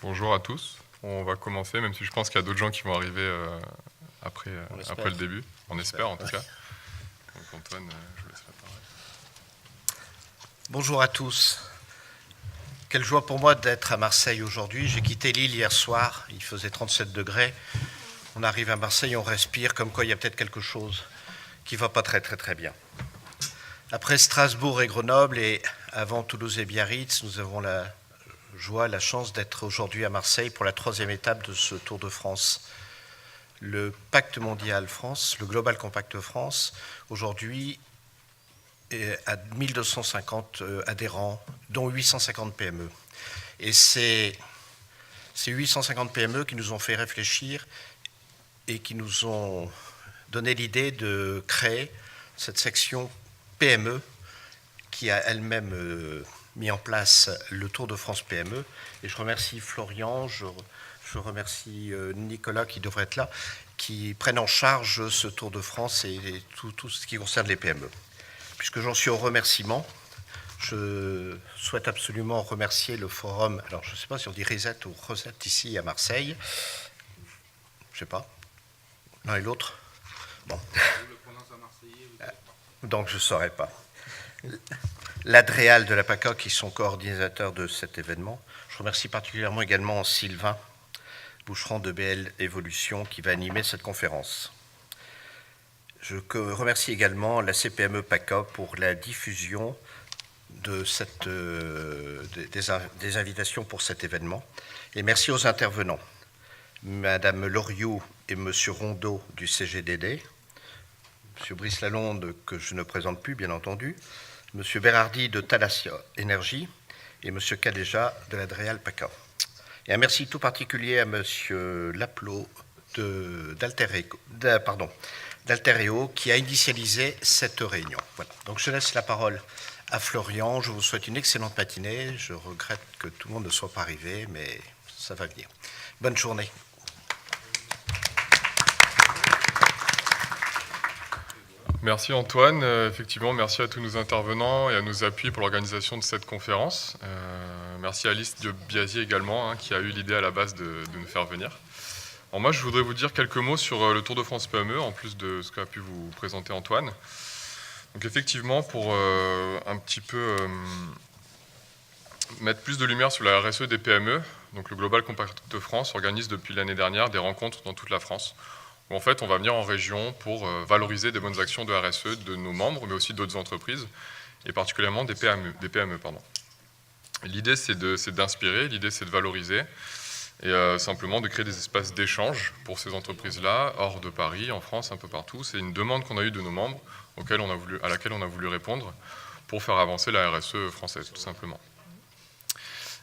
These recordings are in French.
Bonjour à tous. On va commencer, même si je pense qu'il y a d'autres gens qui vont arriver après le début. On espère en tout cas. Donc Antoine, je vous laisse la parole. Bonjour à tous. Quelle joie pour moi d'être à Marseille aujourd'hui. J'ai quitté l'île hier soir, il faisait 37 degrés. On arrive à Marseille, on respire, comme quoi il y a peut-être quelque chose qui ne va pas très bien. Après Strasbourg et Grenoble et avant Toulouse et Biarritz, nous avons la joie, la chance d'être aujourd'hui à Marseille pour la 3e étape de ce Tour de France. Le Pacte mondial France, le Global Compact France, aujourd'hui à 1250 adhérents, dont 850 PME. Et c'est ces 850 PME qui nous ont fait réfléchir et qui nous ont donné l'idée de créer cette section PME qui a elle-même mis en place le Tour de France PME. Et je remercie Florian, je remercie Nicolas qui devrait être là, qui prennent en charge ce Tour de France et tout ce qui concerne les PME. Puisque j'en suis au remerciement, je souhaite absolument remercier le forum, alors je ne sais pas si on dit Reset ou Rosette ici à Marseille, je ne sais pas, l'un et l'autre. Bon. Donc je ne saurais pas. L'Adréal de la PACA qui sont coordinateurs de cet événement. Je remercie particulièrement également Sylvain Boucheron de BL Evolution qui va animer cette conférence. Je remercie également la CPME PACA pour la diffusion de des invitations pour cet événement. Et merci aux intervenants, Madame Loriot et Monsieur Rondeau du CGDD, Monsieur Brice Lalonde, que je ne présente plus bien entendu, Monsieur Berardi de Thalasia Énergie et Monsieur Cadéja de l'Adréal PACA. Et un merci tout particulier à Monsieur Laplot d'Alteréo qui a initialisé cette réunion. Voilà. Donc je laisse la parole à Florian. Je vous souhaite une excellente matinée. Je regrette que tout le monde ne soit pas arrivé, mais ça va venir. Bonne journée. Merci Antoine. Effectivement, merci à tous nos intervenants et à nos appuis pour l'organisation de cette conférence. Merci à Alice Diop-Biazi également, qui a eu l'idée à la base de nous faire venir. Alors moi, je voudrais vous dire quelques mots sur le Tour de France PME, en plus de ce qu'a pu vous présenter Antoine. Donc effectivement, pour un petit peu mettre plus de lumière sur la RSE des PME, donc le Global Compact France organise depuis l'année dernière des rencontres dans toute la France. Où en fait, on va venir en région pour valoriser des bonnes actions de RSE de nos membres, mais aussi d'autres entreprises, et particulièrement des PME. L'idée, c'est d'inspirer, l'idée, c'est de valoriser, et simplement de créer des espaces d'échange pour ces entreprises-là, hors de Paris, en France, un peu partout. C'est une demande qu'on a eue de nos membres, à laquelle on a voulu répondre, pour faire avancer la RSE française, tout simplement.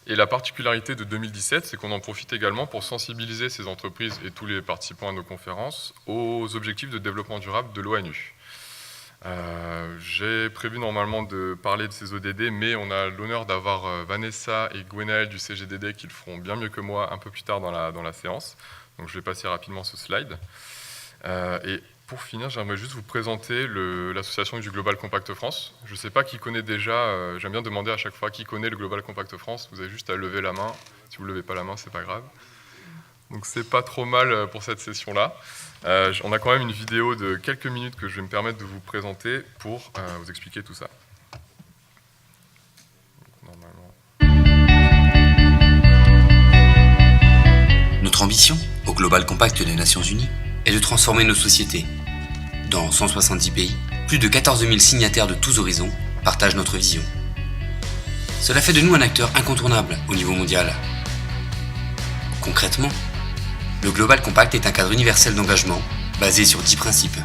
Et la particularité de 2017, c'est qu'on en profite également pour sensibiliser ces entreprises et tous les participants à nos conférences aux objectifs de développement durable de l'ONU. J'ai prévu normalement de parler de ces ODD, mais on a l'honneur d'avoir Vanessa et Gwenaël du CGDD qui le feront bien mieux que moi un peu plus tard dans la séance. Donc je vais passer rapidement ce slide. Et pour finir, j'aimerais juste vous présenter l'association du Global Compact France. Je ne sais pas qui connaît déjà, j'aime bien demander à chaque fois qui connaît le Global Compact France. Vous avez juste à lever la main. Si vous ne levez pas la main, c'est pas grave. Donc c'est pas trop mal pour cette session-là. On a quand même une vidéo de quelques minutes que je vais me permettre de vous présenter pour vous expliquer tout ça. Notre ambition, au Global Compact des Nations Unies, est de transformer nos sociétés. Dans 170 pays, plus de 14 000 signataires de tous horizons partagent notre vision. Cela fait de nous un acteur incontournable au niveau mondial. Concrètement, le Global Compact est un cadre universel d'engagement basé sur 10 principes.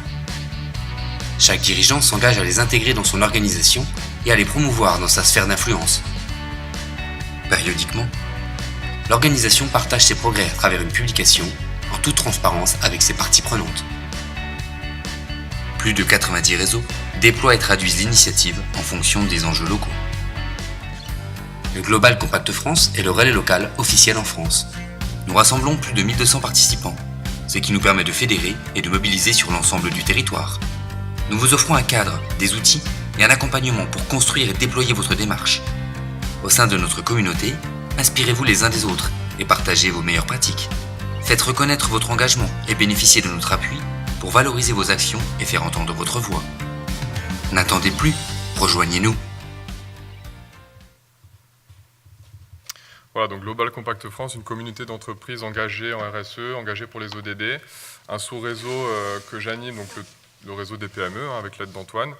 Chaque dirigeant s'engage à les intégrer dans son organisation et à les promouvoir dans sa sphère d'influence. Périodiquement, l'organisation partage ses progrès à travers une publication en toute transparence avec ses parties prenantes. Plus de 90 réseaux déploient et traduisent l'initiative en fonction des enjeux locaux. Le Global Compact France est le relais local officiel en France. Nous rassemblons plus de 1200 participants, ce qui nous permet de fédérer et de mobiliser sur l'ensemble du territoire. Nous vous offrons un cadre, des outils et un accompagnement pour construire et déployer votre démarche. Au sein de notre communauté, inspirez-vous les uns des autres et partagez vos meilleures pratiques. Faites reconnaître votre engagement et bénéficiez de notre appui pour valoriser vos actions et faire entendre votre voix. N'attendez plus, rejoignez-nous. Voilà, donc Global Compact France, une communauté d'entreprises engagées en RSE, engagées pour les ODD, un sous-réseau que j'anime, donc le réseau des PME, avec l'aide d'Antoine.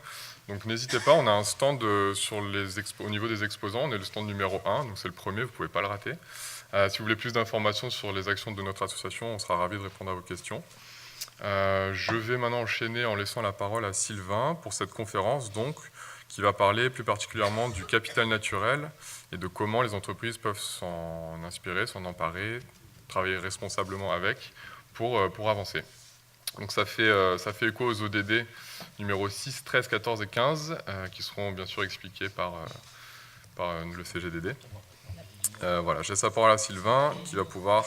Donc n'hésitez pas, on a un stand au niveau des exposants, on est le stand numéro 1, donc c'est le premier, vous ne pouvez pas le rater. Si vous voulez plus d'informations sur les actions de notre association, on sera ravis de répondre à vos questions. Je vais maintenant enchaîner en laissant la parole à Sylvain pour cette conférence, donc, qui va parler plus particulièrement du capital naturel et de comment les entreprises peuvent s'en inspirer, s'en emparer, travailler responsablement avec pour avancer. Donc ça fait écho aux ODD numéros 6, 13, 14 et 15, qui seront bien sûr expliqués par le CGDD. Voilà, je laisse la parole à Sylvain, qui va pouvoir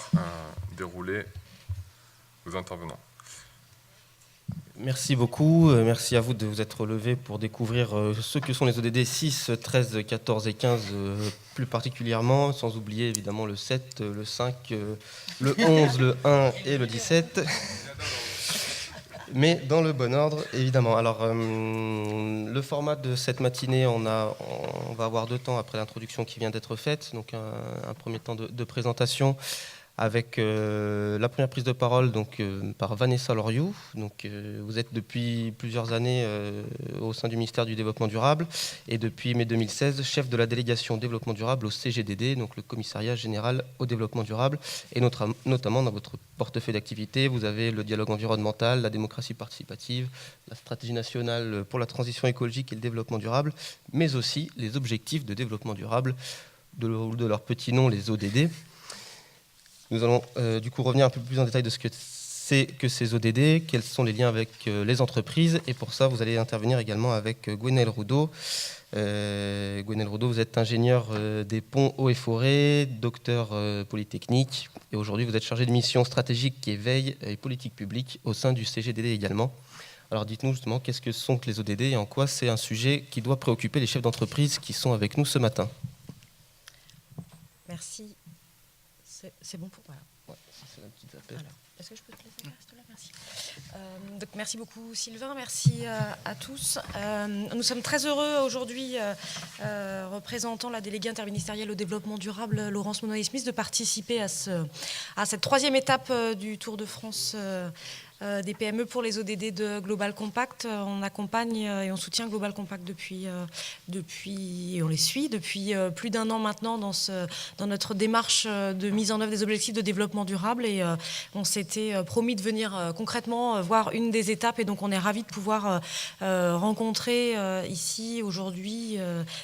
dérouler aux intervenants. Merci beaucoup, merci à vous de vous être relevé pour découvrir ce que sont les ODD 6, 13, 14 et 15 plus particulièrement, sans oublier évidemment le 7, le 5, le 11, le 1 et le 17. Mais dans le bon ordre, évidemment. Alors, le format de cette matinée, on va avoir 2 temps après l'introduction qui vient d'être faite. Donc, un premier temps de présentation avec la première prise de parole par Vanessa Loriou. Donc, vous êtes depuis plusieurs années au sein du ministère du Développement durable et depuis mai 2016, chef de la délégation développement durable au CGDD, donc le Commissariat général au développement durable. Et notamment dans votre portefeuille d'activité, vous avez le dialogue environnemental, la démocratie participative, la stratégie nationale pour la transition écologique et le développement durable, mais aussi les objectifs de développement durable, de leur petit nom, les ODD. Nous allons du coup revenir un peu plus en détail de ce que c'est que ces ODD, quels sont les liens avec les entreprises. Et pour ça, vous allez intervenir également avec Gwenaëlle Roudot. Gwenaëlle Roudot, vous êtes ingénieur des ponts, eaux et forêts, docteur polytechnique. Et aujourd'hui, vous êtes chargé de mission stratégique et veille et politique publique au sein du CGDD également. Alors dites-nous justement, qu'est-ce que sont les ODD et en quoi c'est un sujet qui doit préoccuper les chefs d'entreprise qui sont avec nous ce matin. Merci. C'est bon pour voilà. Ouais, c'est la petite appel. Alors, est-ce que je peux te laisser là, merci. Donc merci beaucoup Sylvain, merci à tous. Nous sommes très heureux aujourd'hui, représentant la déléguée interministérielle au développement durable, Laurence Monnoyer-Smith, de participer à cette 3e étape du Tour de France des PME pour les ODD de Global Compact. On accompagne et on soutient Global Compact depuis et on les suit depuis plus d'1 an maintenant dans notre démarche de mise en œuvre des objectifs de développement durable, et on s'était promis de venir concrètement voir une des étapes, et donc on est ravis de pouvoir rencontrer ici aujourd'hui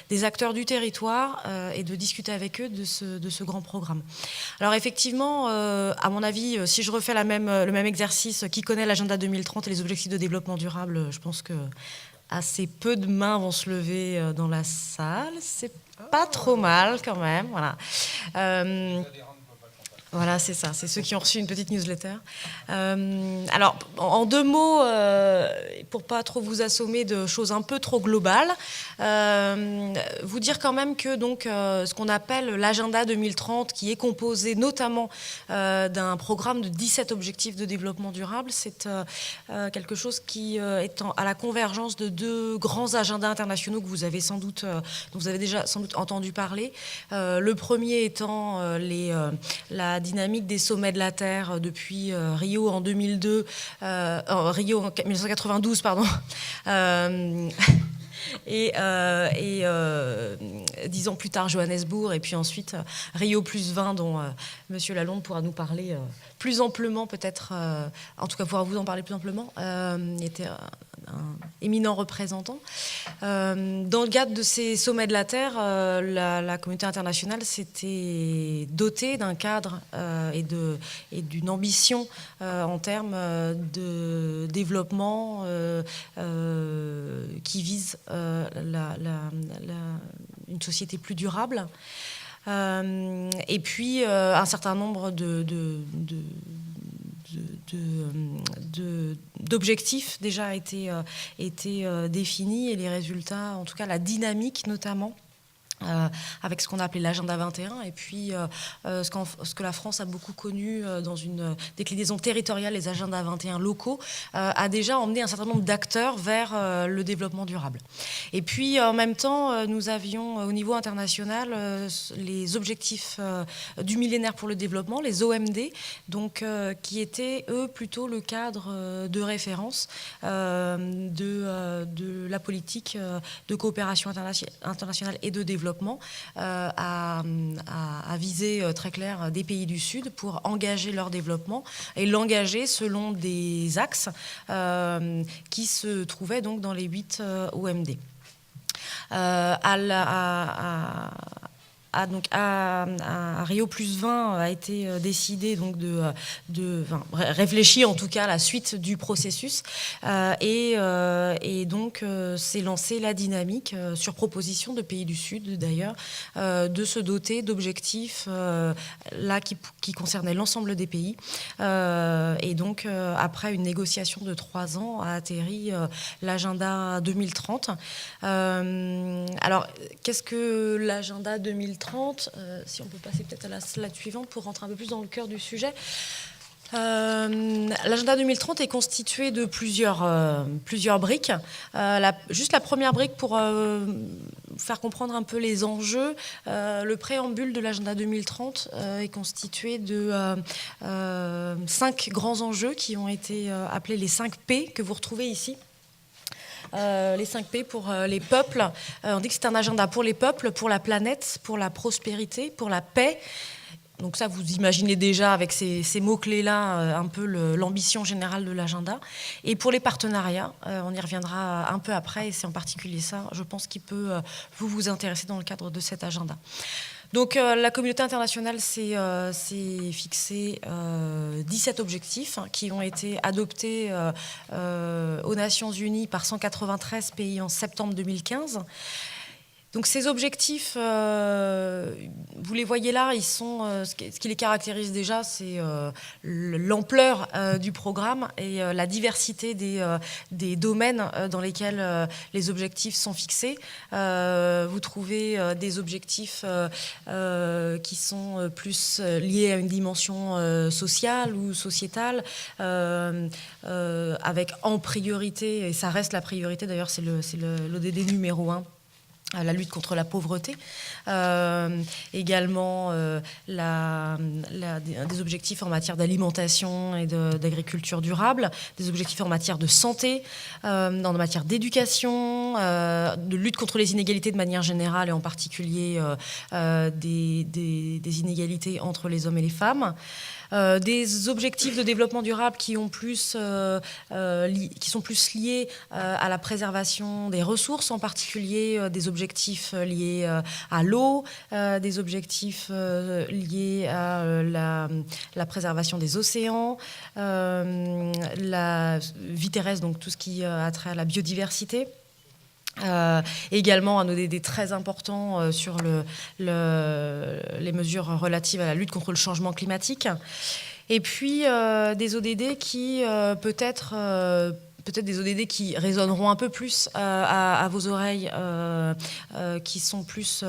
des acteurs du territoire et de discuter avec eux de ce grand programme. Alors effectivement, à mon avis, si je refais le même exercice, qui connaît l'agenda 2030 et les objectifs de développement durable, je pense que assez peu de mains vont se lever dans la salle. C'est pas trop mal quand même. Voilà. Voilà, c'est ça. C'est ceux qui ont reçu une petite newsletter. Alors, en 2 mots, pour pas trop vous assommer de choses un peu trop globales, vous dire quand même que donc ce qu'on appelle l'agenda 2030, qui est composé notamment d'un programme de 17 objectifs de développement durable, c'est quelque chose qui est à la convergence de 2 grands agendas internationaux que vous avez dont vous avez déjà sans doute entendu parler. Le premier étant la dynamique des sommets de la Terre depuis Rio en 2002, Rio en 1992, pardon. Et 10 ans plus tard, Johannesburg, et puis ensuite Rio +20, dont Monsieur Lalonde pourra nous parler plus amplement, peut-être, en tout cas pourra vous en parler plus amplement. Il était un éminent représentant. Dans le cadre de ces sommets de la Terre, la communauté internationale s'était dotée d'un cadre et d'une ambition en termes de développement qui vise une société plus durable. Et puis un certain nombre d'objectifs déjà été définis, et les résultats, en tout cas la dynamique notamment, avec ce qu'on a appelé l'agenda 21, et puis ce que la France a beaucoup connu dans une déclinaison territoriale, les agendas 21 locaux, a déjà emmené un certain nombre d'acteurs vers le développement durable. Et puis en même temps, nous avions au niveau international les objectifs du millénaire pour le développement, les OMD, donc, qui étaient eux plutôt le cadre de référence de la politique de coopération internationale et de développement à viser très clair des pays du Sud pour engager leur développement et l'engager selon des axes qui se trouvaient donc dans les 8 OMD. À Rio + 20 a été décidé donc réfléchi en tout cas à la suite du processus et donc s'est lancée la dynamique sur proposition de pays du Sud d'ailleurs de se doter d'objectifs là qui concernaient l'ensemble des pays et donc après une négociation de 3 ans a atterri l'agenda 2030. Alors qu'est-ce que l'agenda 2030 ? Si on peut passer peut-être à la slide suivante pour rentrer un peu plus dans le cœur du sujet. L'agenda 2030 est constitué de plusieurs briques. Juste la première brique pour faire comprendre un peu les enjeux. Le préambule de l'agenda 2030 est constitué de 5 grands enjeux qui ont été appelés les 5 P que vous retrouvez ici. Les 5 P pour les peuples. On dit que c'est un agenda pour les peuples, pour la planète, pour la prospérité, pour la paix. Donc ça, vous imaginez déjà avec ces mots-clés-là un peu l'ambition générale de l'agenda. Et pour les partenariats, on y reviendra un peu après, et c'est en particulier ça, je pense, qui peut vous intéresser dans le cadre de cet agenda. Donc la communauté internationale s'est fixé 17 objectifs qui ont été adoptés aux Nations Unies par 193 pays en septembre 2015. Donc ces objectifs, vous les voyez là, ils sont, ce qui les caractérise déjà, c'est l'ampleur du programme et la diversité des domaines dans lesquels les objectifs sont fixés. Vous trouvez des objectifs qui sont plus liés à une dimension sociale ou sociétale, avec en priorité, et ça reste la priorité d'ailleurs, c'est l'ODD numéro 1, la lutte contre la pauvreté, également des objectifs en matière d'alimentation et d'agriculture durable, des objectifs en matière de santé, en matière d'éducation, de lutte contre les inégalités de manière générale et en particulier des inégalités entre les hommes et les femmes. Des objectifs de développement durable qui sont plus liés à la préservation des ressources, en particulier des objectifs liés à l'eau, des objectifs liés à la préservation des océans, la vie terrestre, donc tout ce qui a trait à la biodiversité. Également un ODD très important sur les mesures relatives à la lutte contre le changement climatique. Et puis des ODD qui peut-être des ODD qui résonneront un peu plus à vos oreilles, qui sont plus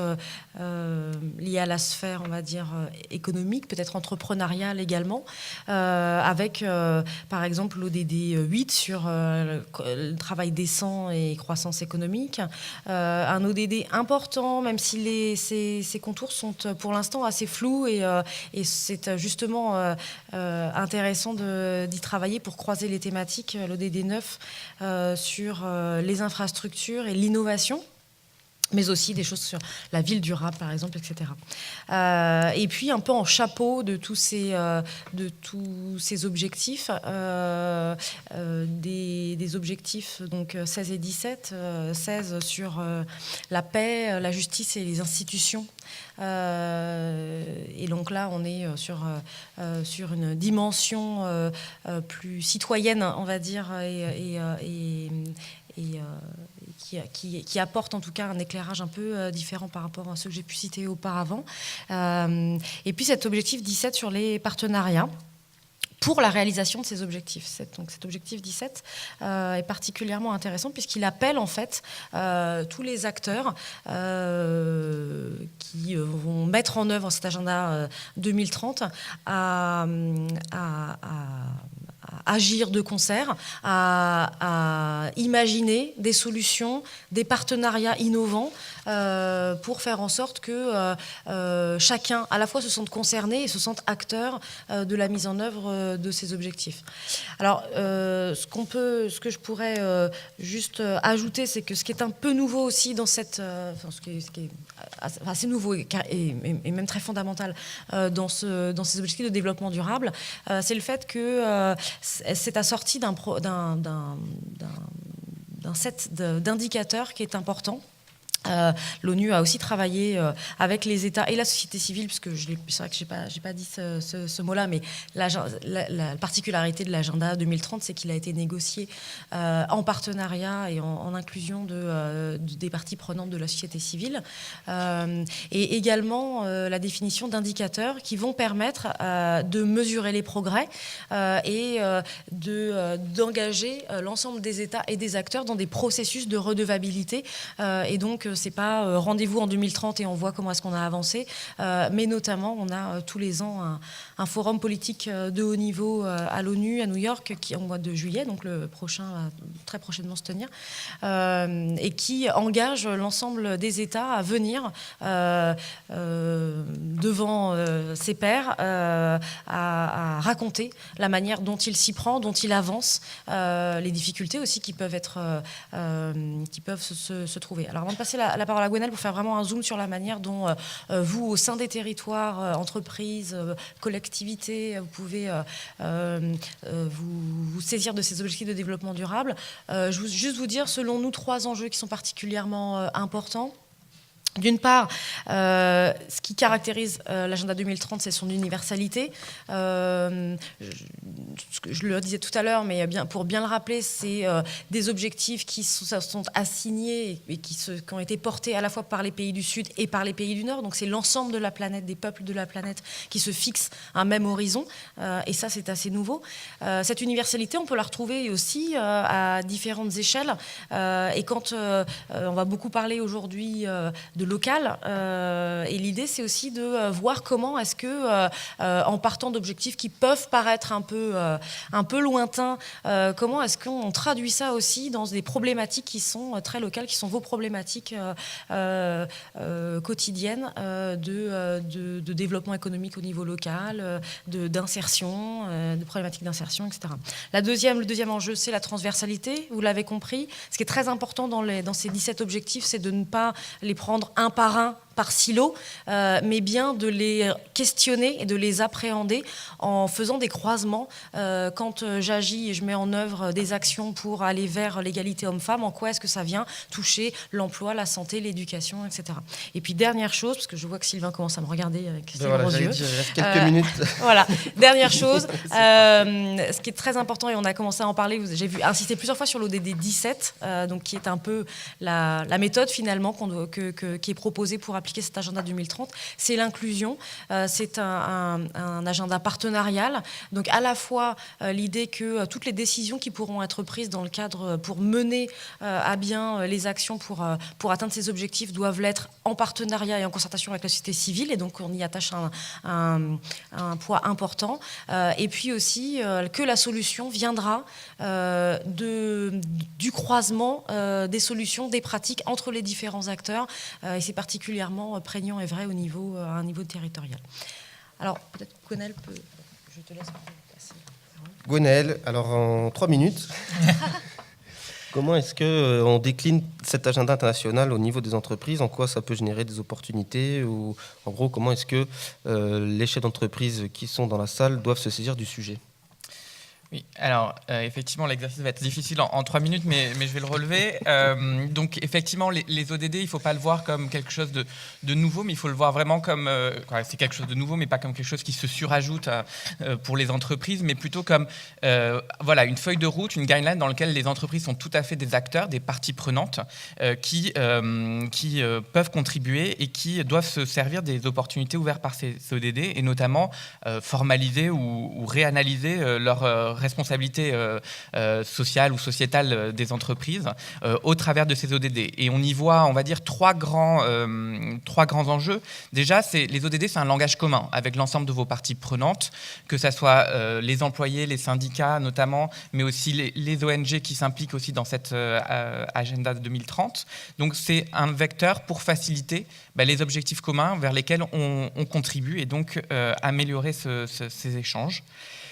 liés à la sphère, on va dire, économique, peut-être entrepreneuriale également, avec, par exemple, l'ODD 8 sur le travail décent et croissance économique. Un ODD important, même si ces contours sont pour l'instant assez flous, et c'est justement intéressant d'y travailler pour croiser les thématiques, l'ODD 9, sur les infrastructures et l'innovation, mais aussi des choses sur la ville durable, par exemple, etc. Et puis, un peu en chapeau de tous ces objectifs, des objectifs donc 16 et 17, 16 sur la paix, la justice et les institutions. Et donc là, on est sur une dimension plus citoyenne, on va dire, qui apporte en tout cas un éclairage un peu différent par rapport à ceux que j'ai pu citer auparavant. Et puis cet objectif 17 sur les partenariats, pour la réalisation de ces objectifs. Donc cet objectif 17 est particulièrement intéressant puisqu'il appelle en fait tous les acteurs qui vont mettre en œuvre cet agenda 2030 à agir de concert, à imaginer des solutions, des partenariats innovants pour faire en sorte que chacun, à la fois, se sente concerné et se sente acteur de la mise en œuvre de ces objectifs. Alors, ce que je pourrais juste ajouter, c'est que ce qui est un peu nouveau aussi dans cette... ce qui est assez nouveau et même très fondamental dans ces objectifs de développement durable, c'est le fait que c'est assorti d'un set d'indicateurs qui est important. L'ONU a aussi travaillé avec les États et la société civile, puisque c'est vrai que j'ai pas dit ce mot-là, mais la particularité de l'agenda 2030, c'est qu'il a été négocié en partenariat et en inclusion des parties prenantes de la société civile, et également la définition d'indicateurs qui vont permettre de mesurer les progrès et d'engager l'ensemble des États et des acteurs dans des processus de redevabilité, et donc c'est pas rendez-vous en 2030 et on voit comment est-ce qu'on a avancé, mais notamment on a tous les ans un forum politique de haut niveau à l'ONU à New York qui, en mois de juillet, donc le prochain va très prochainement se tenir, et qui engage l'ensemble des États à venir devant ses pairs à raconter la manière dont il s'y prend, dont il avance, les difficultés aussi qui peuvent se trouver. Alors avant de passer la parole à Gwenaëlle pour faire vraiment un zoom sur la manière dont vous, au sein des territoires, entreprises, collectivités, vous pouvez vous saisir de ces objectifs de développement durable. Je veux juste vous dire, selon nous, 3 enjeux qui sont particulièrement importants. D'une part, ce qui caractérise l'agenda 2030, c'est son universalité. Je le disais tout à l'heure, mais pour bien le rappeler, c'est des objectifs qui sont assignés et qui ont été portés à la fois par les pays du Sud et par les pays du Nord. Donc c'est l'ensemble de la planète, des peuples de la planète qui se fixent un même horizon. Et ça, c'est assez nouveau. Cette universalité, on peut la retrouver aussi à différentes échelles. Et quand on va beaucoup parler aujourd'hui de local, et l'idée c'est aussi de voir comment est-ce que en partant d'objectifs qui peuvent paraître un peu lointains, comment est-ce qu'on traduit ça aussi dans des problématiques qui sont très locales, qui sont vos problématiques quotidiennes de développement économique au niveau local, d'insertion, de problématiques d'insertion, etc. Le deuxième enjeu, c'est la transversalité, vous l'avez compris. Ce qui est très important dans ces 17 objectifs, c'est de ne pas les prendre un par silo, mais bien de les questionner et de les appréhender en faisant des croisements. Quand j'agis et je mets en œuvre des actions pour aller vers l'égalité homme-femme, en quoi est-ce que ça vient toucher l'emploi, la santé, l'éducation, etc. Et puis dernière chose, parce que je vois que Sylvain commence à me regarder avec ses gros yeux. Il reste quelques minutes. Voilà, dernière chose, ce qui est très important, et on a commencé à en parler, j'ai vu insister plusieurs fois sur l'ODD 17, donc qui est un peu la méthode finalement qui est proposée pour appliquer cet agenda 2030, c'est l'inclusion. C'est un agenda partenarial. Donc à la fois l'idée que toutes les décisions qui pourront être prises dans le cadre pour mener à bien les actions pour atteindre ces objectifs doivent l'être en partenariat et en concertation avec la société civile. Et donc on y attache un poids important. Et puis aussi que la solution viendra du croisement des solutions, des pratiques entre les différents acteurs. Et c'est particulièrement prégnant et vrai à un niveau territorial. Alors, peut-être Gwenaëlle je te laisse passer. Gwenaëlle, alors en 3 minutes, comment est-ce qu'on décline cet agenda international au niveau des entreprises? En quoi ça peut générer des opportunités? Ou en gros, comment est-ce que les chefs d'entreprise qui sont dans la salle doivent se saisir du sujet? Oui, alors effectivement l'exercice va être difficile en 3 minutes, mais je vais le relever. Donc effectivement les ODD, il ne faut pas le voir comme quelque chose de nouveau, mais il faut le voir vraiment comme, c'est quelque chose de nouveau, mais pas comme quelque chose qui se surajoute pour les entreprises, mais plutôt comme une feuille de route, une guideline dans laquelle les entreprises sont tout à fait des acteurs, des parties prenantes qui peuvent contribuer et qui doivent se servir des opportunités ouvertes par ces ODD et notamment formaliser ou réanalyser leur responsabilité sociale ou sociétale des entreprises au travers de ces ODD. Et on y voit, on va dire, trois grands enjeux. Déjà, les ODD, c'est un langage commun avec l'ensemble de vos parties prenantes, que ce soit les employés, les syndicats notamment, mais aussi les ONG qui s'impliquent aussi dans cette agenda de 2030. Donc, c'est un vecteur pour faciliter les objectifs communs vers lesquels on contribue et donc améliorer ces échanges.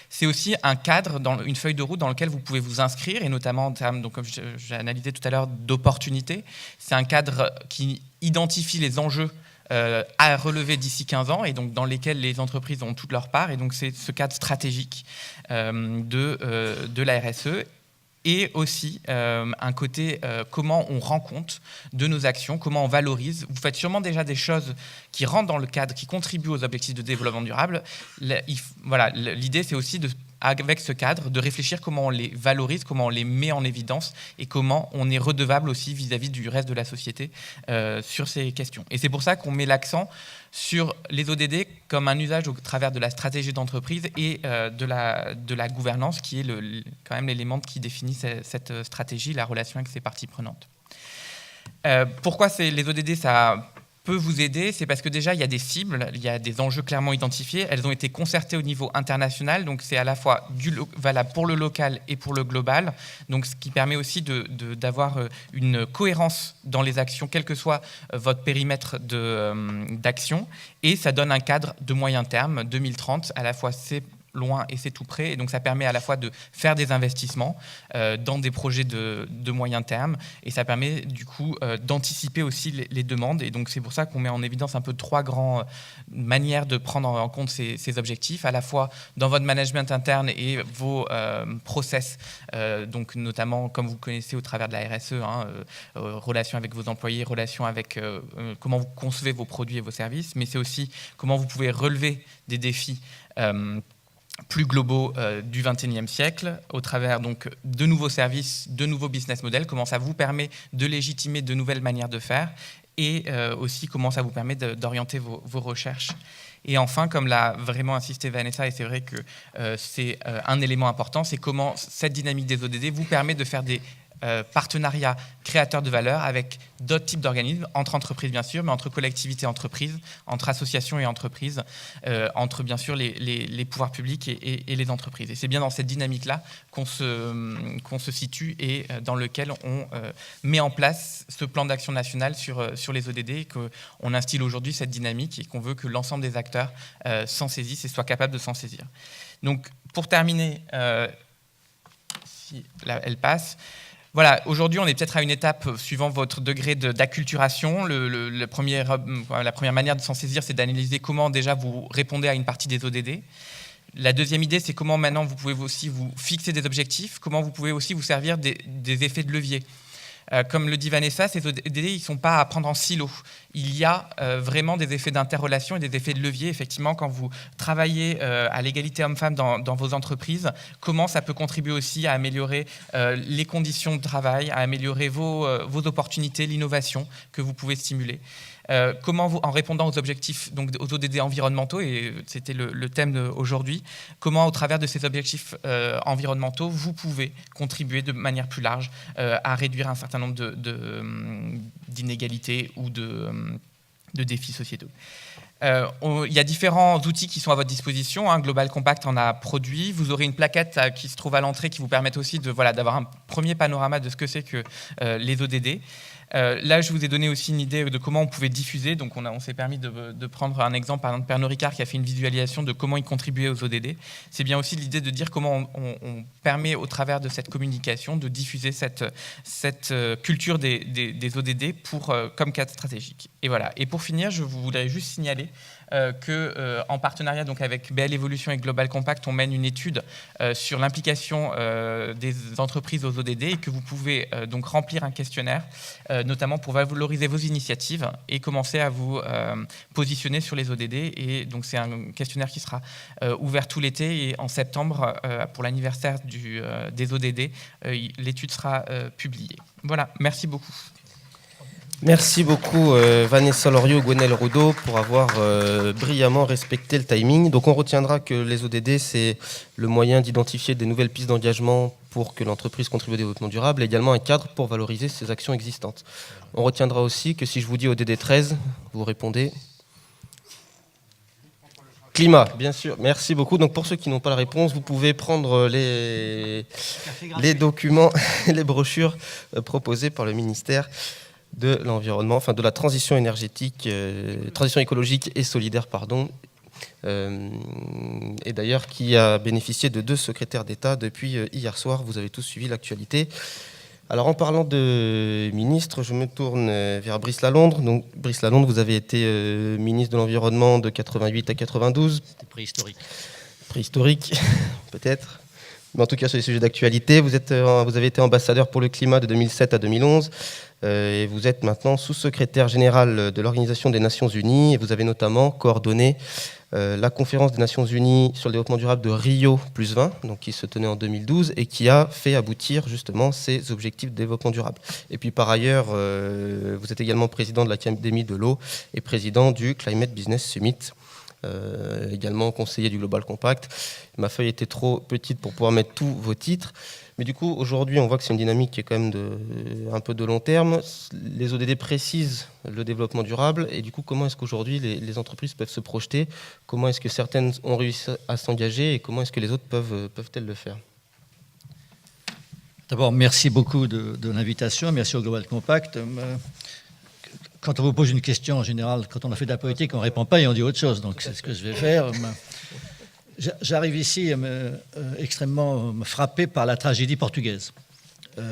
C'est aussi un cadre, une feuille de route dans laquelle vous pouvez vous inscrire, et notamment en termes, donc, comme j'ai analysé tout à l'heure, d'opportunités. C'est un cadre qui identifie les enjeux à relever d'ici 15 ans, et donc dans lesquels les entreprises ont toute leur part. Et donc c'est ce cadre stratégique de la RSE. Et aussi un côté comment on rend compte de nos actions, comment on valorise. Vous faites sûrement déjà des choses qui rentrent dans le cadre, qui contribuent aux objectifs de développement durable. L'idée, c'est aussi, avec ce cadre, de réfléchir comment on les valorise, comment on les met en évidence et comment on est redevable aussi vis-à-vis du reste de la société sur ces questions. Et c'est pour ça qu'on met l'accent sur les ODD comme un usage au travers de la stratégie d'entreprise et de la gouvernance, qui est quand même l'élément qui définit cette stratégie, la relation avec ses parties prenantes. Pourquoi les ODD, ça peut vous aider? C'est parce que déjà, il y a des cibles, il y a des enjeux clairement identifiés. Elles ont été concertées au niveau international, donc c'est à la fois valable pour le local et pour le global. Donc, ce qui permet aussi d'avoir une cohérence dans les actions, quel que soit votre périmètre d'action. Et ça donne un cadre de moyen terme, 2030, à la fois c'est loin et c'est tout près. Et donc, ça permet à la fois de faire des investissements dans des projets de moyen terme, et ça permet du coup d'anticiper aussi les demandes. Et donc, c'est pour ça qu'on met en évidence un peu 3 grandes manières de prendre en compte ces objectifs, à la fois dans votre management interne et vos process, donc notamment, comme vous connaissez au travers de la RSE, relation avec vos employés, relation avec comment vous concevez vos produits et vos services, mais c'est aussi comment vous pouvez relever des défis plus globaux du XXIe siècle, au travers donc de nouveaux services, de nouveaux business models, comment ça vous permet de légitimer de nouvelles manières de faire, et aussi comment ça vous permet d'orienter vos recherches. Et enfin, comme l'a vraiment insisté Vanessa, et c'est vrai que c'est un élément important, c'est comment cette dynamique des ODD vous permet de faire des partenariats créateurs de valeur avec d'autres types d'organismes, entre entreprises bien sûr, mais entre collectivités et entreprises, entre associations et entreprises, entre bien sûr les pouvoirs publics et les entreprises. Et c'est bien dans cette dynamique-là qu'on se situe et dans lequel on met en place ce plan d'action national sur les ODD, et qu'on instille aujourd'hui cette dynamique et qu'on veut que l'ensemble des acteurs s'en saisissent et soient capables de s'en saisir. Donc, pour terminer, si là, elle passe. Voilà, aujourd'hui, on est peut-être à une étape suivant votre degré d'acculturation. La première manière de s'en saisir, c'est d'analyser comment déjà vous répondez à une partie des ODD. La deuxième idée, c'est comment maintenant vous pouvez aussi vous fixer des objectifs, comment vous pouvez aussi vous servir des effets de levier. Comme le dit Vanessa, ces ODD, ils ne sont pas à prendre en silo. Il y a vraiment des effets d'interrelation et des effets de levier. Effectivement, quand vous travaillez à l'égalité homme-femme dans vos entreprises, comment ça peut contribuer aussi à améliorer les conditions de travail, à améliorer vos opportunités, l'innovation que vous pouvez stimuler. Comment vous, en répondant aux objectifs, donc aux ODD environnementaux, et c'était le thème d'aujourd'hui, comment au travers de ces objectifs environnementaux, vous pouvez contribuer de manière plus large à réduire un certain nombre d'inégalités ou de défis sociétaux. Il y a différents outils qui sont à votre disposition. Global Compact en a produit. Vous aurez une plaquette qui se trouve à l'entrée qui vous permet aussi d'avoir un premier panorama de ce que c'est que les ODD. Là, je vous ai donné aussi une idée de comment on pouvait diffuser. Donc, on s'est permis de prendre un exemple, par exemple, Pernod Ricard qui a fait une visualisation de comment il contribuait aux ODD. C'est bien aussi l'idée de dire comment on permet, au travers de cette communication, de diffuser cette culture des ODD comme cadre stratégique. Et voilà. Et pour finir, je voudrais juste signaler qu'en partenariat donc, avec BL Evolution et Global Compact, on mène une étude sur l'implication des entreprises aux ODD et que vous pouvez donc remplir un questionnaire, notamment pour valoriser vos initiatives et commencer à vous positionner sur les ODD. Et donc c'est un questionnaire qui sera ouvert tout l'été et en septembre, pour l'anniversaire des ODD, l'étude sera publiée. Voilà, merci beaucoup. Merci beaucoup Vanessa Loriot, Gwenel Roudot pour avoir brillamment respecté le timing. Donc on retiendra que les ODD, c'est le moyen d'identifier des nouvelles pistes d'engagement pour que l'entreprise contribue au développement durable et également un cadre pour valoriser ses actions existantes. On retiendra aussi que si je vous dis ODD 13, vous répondez climat, bien sûr. Merci beaucoup. Donc pour ceux qui n'ont pas la réponse, vous pouvez prendre les documents, les brochures proposées par le ministère de l'environnement, enfin de la transition énergétique, transition écologique et solidaire, pardon, et d'ailleurs qui a bénéficié de 2 secrétaires d'État depuis hier soir. Vous avez tous suivi l'actualité. Alors en parlant de ministre, je me tourne vers Brice Lalonde. Donc Brice Lalonde, vous avez été ministre de l'Environnement de 88 à 92. C'était préhistorique. Préhistorique, peut-être. Mais en tout cas, sur les sujets d'actualité, vous avez été ambassadeur pour le climat de 2007 à 2011. Et vous êtes maintenant sous-secrétaire général de l'Organisation des Nations Unies. Et vous avez notamment coordonné la conférence des Nations Unies sur le développement durable de Rio plus 20, donc qui se tenait en 2012 et qui a fait aboutir justement ces objectifs de développement durable. Et puis par ailleurs, vous êtes également président de l'Académie de l'eau et président du Climate Business Summit. Également conseiller du Global Compact. Ma feuille était trop petite pour pouvoir mettre tous vos titres. Mais du coup, aujourd'hui, on voit que c'est une dynamique qui est quand même un peu de long terme. Les ODD précisent le développement durable. Et du coup, comment est-ce qu'aujourd'hui, les entreprises peuvent se projeter? Comment est-ce que certaines ont réussi à s'engager? Et comment est-ce que les autres peuvent-elles le faire? D'abord, merci beaucoup de l'invitation. Merci au Global Compact. Quand on vous pose une question, en général, quand on a fait de la politique, on ne répond pas et on dit autre chose. Donc, c'est ce que je vais faire. J'arrive ici extrêmement frappé par la tragédie portugaise.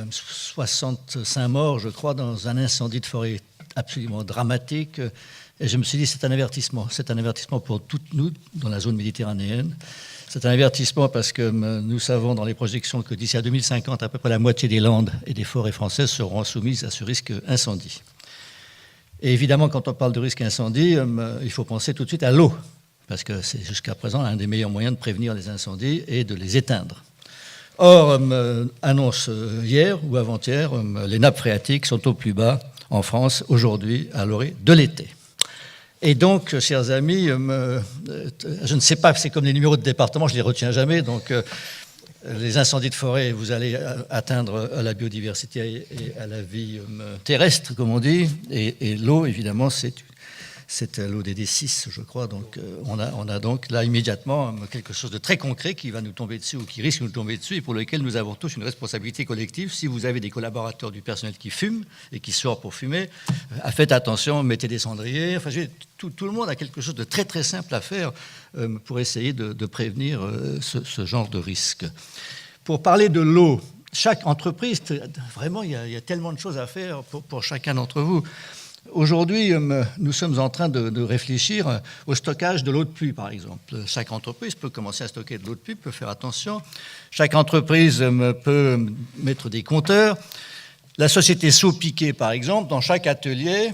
65 morts, je crois, dans un incendie de forêt absolument dramatique. Et je me suis dit, c'est un avertissement. C'est un avertissement pour toutes nous, dans la zone méditerranéenne. C'est un avertissement parce que nous savons dans les projections que d'ici à 2050, à peu près la moitié des landes et des forêts françaises seront soumises à ce risque incendie. Et évidemment, quand on parle de risque incendie, il faut penser tout de suite à l'eau, parce que c'est jusqu'à présent un des meilleurs moyens de prévenir les incendies et de les éteindre. Or, annonce hier ou avant-hier, les nappes phréatiques sont au plus bas en France aujourd'hui à l'orée de l'été. Et donc, chers amis, je ne sais pas, c'est comme les numéros de département, je ne les retiens jamais, donc les incendies de forêt, vous allez atteindre à la biodiversité et à la vie terrestre, comme on dit, et l'eau, évidemment, c'est l'ODD 6, je crois. Donc, on a donc là immédiatement quelque chose de très concret qui va nous tomber dessus ou qui risque de nous tomber dessus et pour lequel nous avons tous une responsabilité collective. Si vous avez des collaborateurs du personnel qui fument et qui sortent pour fumer, faites attention, mettez des cendriers. Enfin, tout le monde a quelque chose de très très simple à faire pour essayer de prévenir ce genre de risque. Pour parler de l'eau, chaque entreprise, vraiment, il y a tellement de choses à faire pour chacun d'entre vous. Aujourd'hui, nous sommes en train de réfléchir au stockage de l'eau de pluie, par exemple. Chaque entreprise peut commencer à stocker de l'eau de pluie, peut faire attention. Chaque entreprise peut mettre des compteurs. La société Sopiquet, par exemple, dans chaque atelier,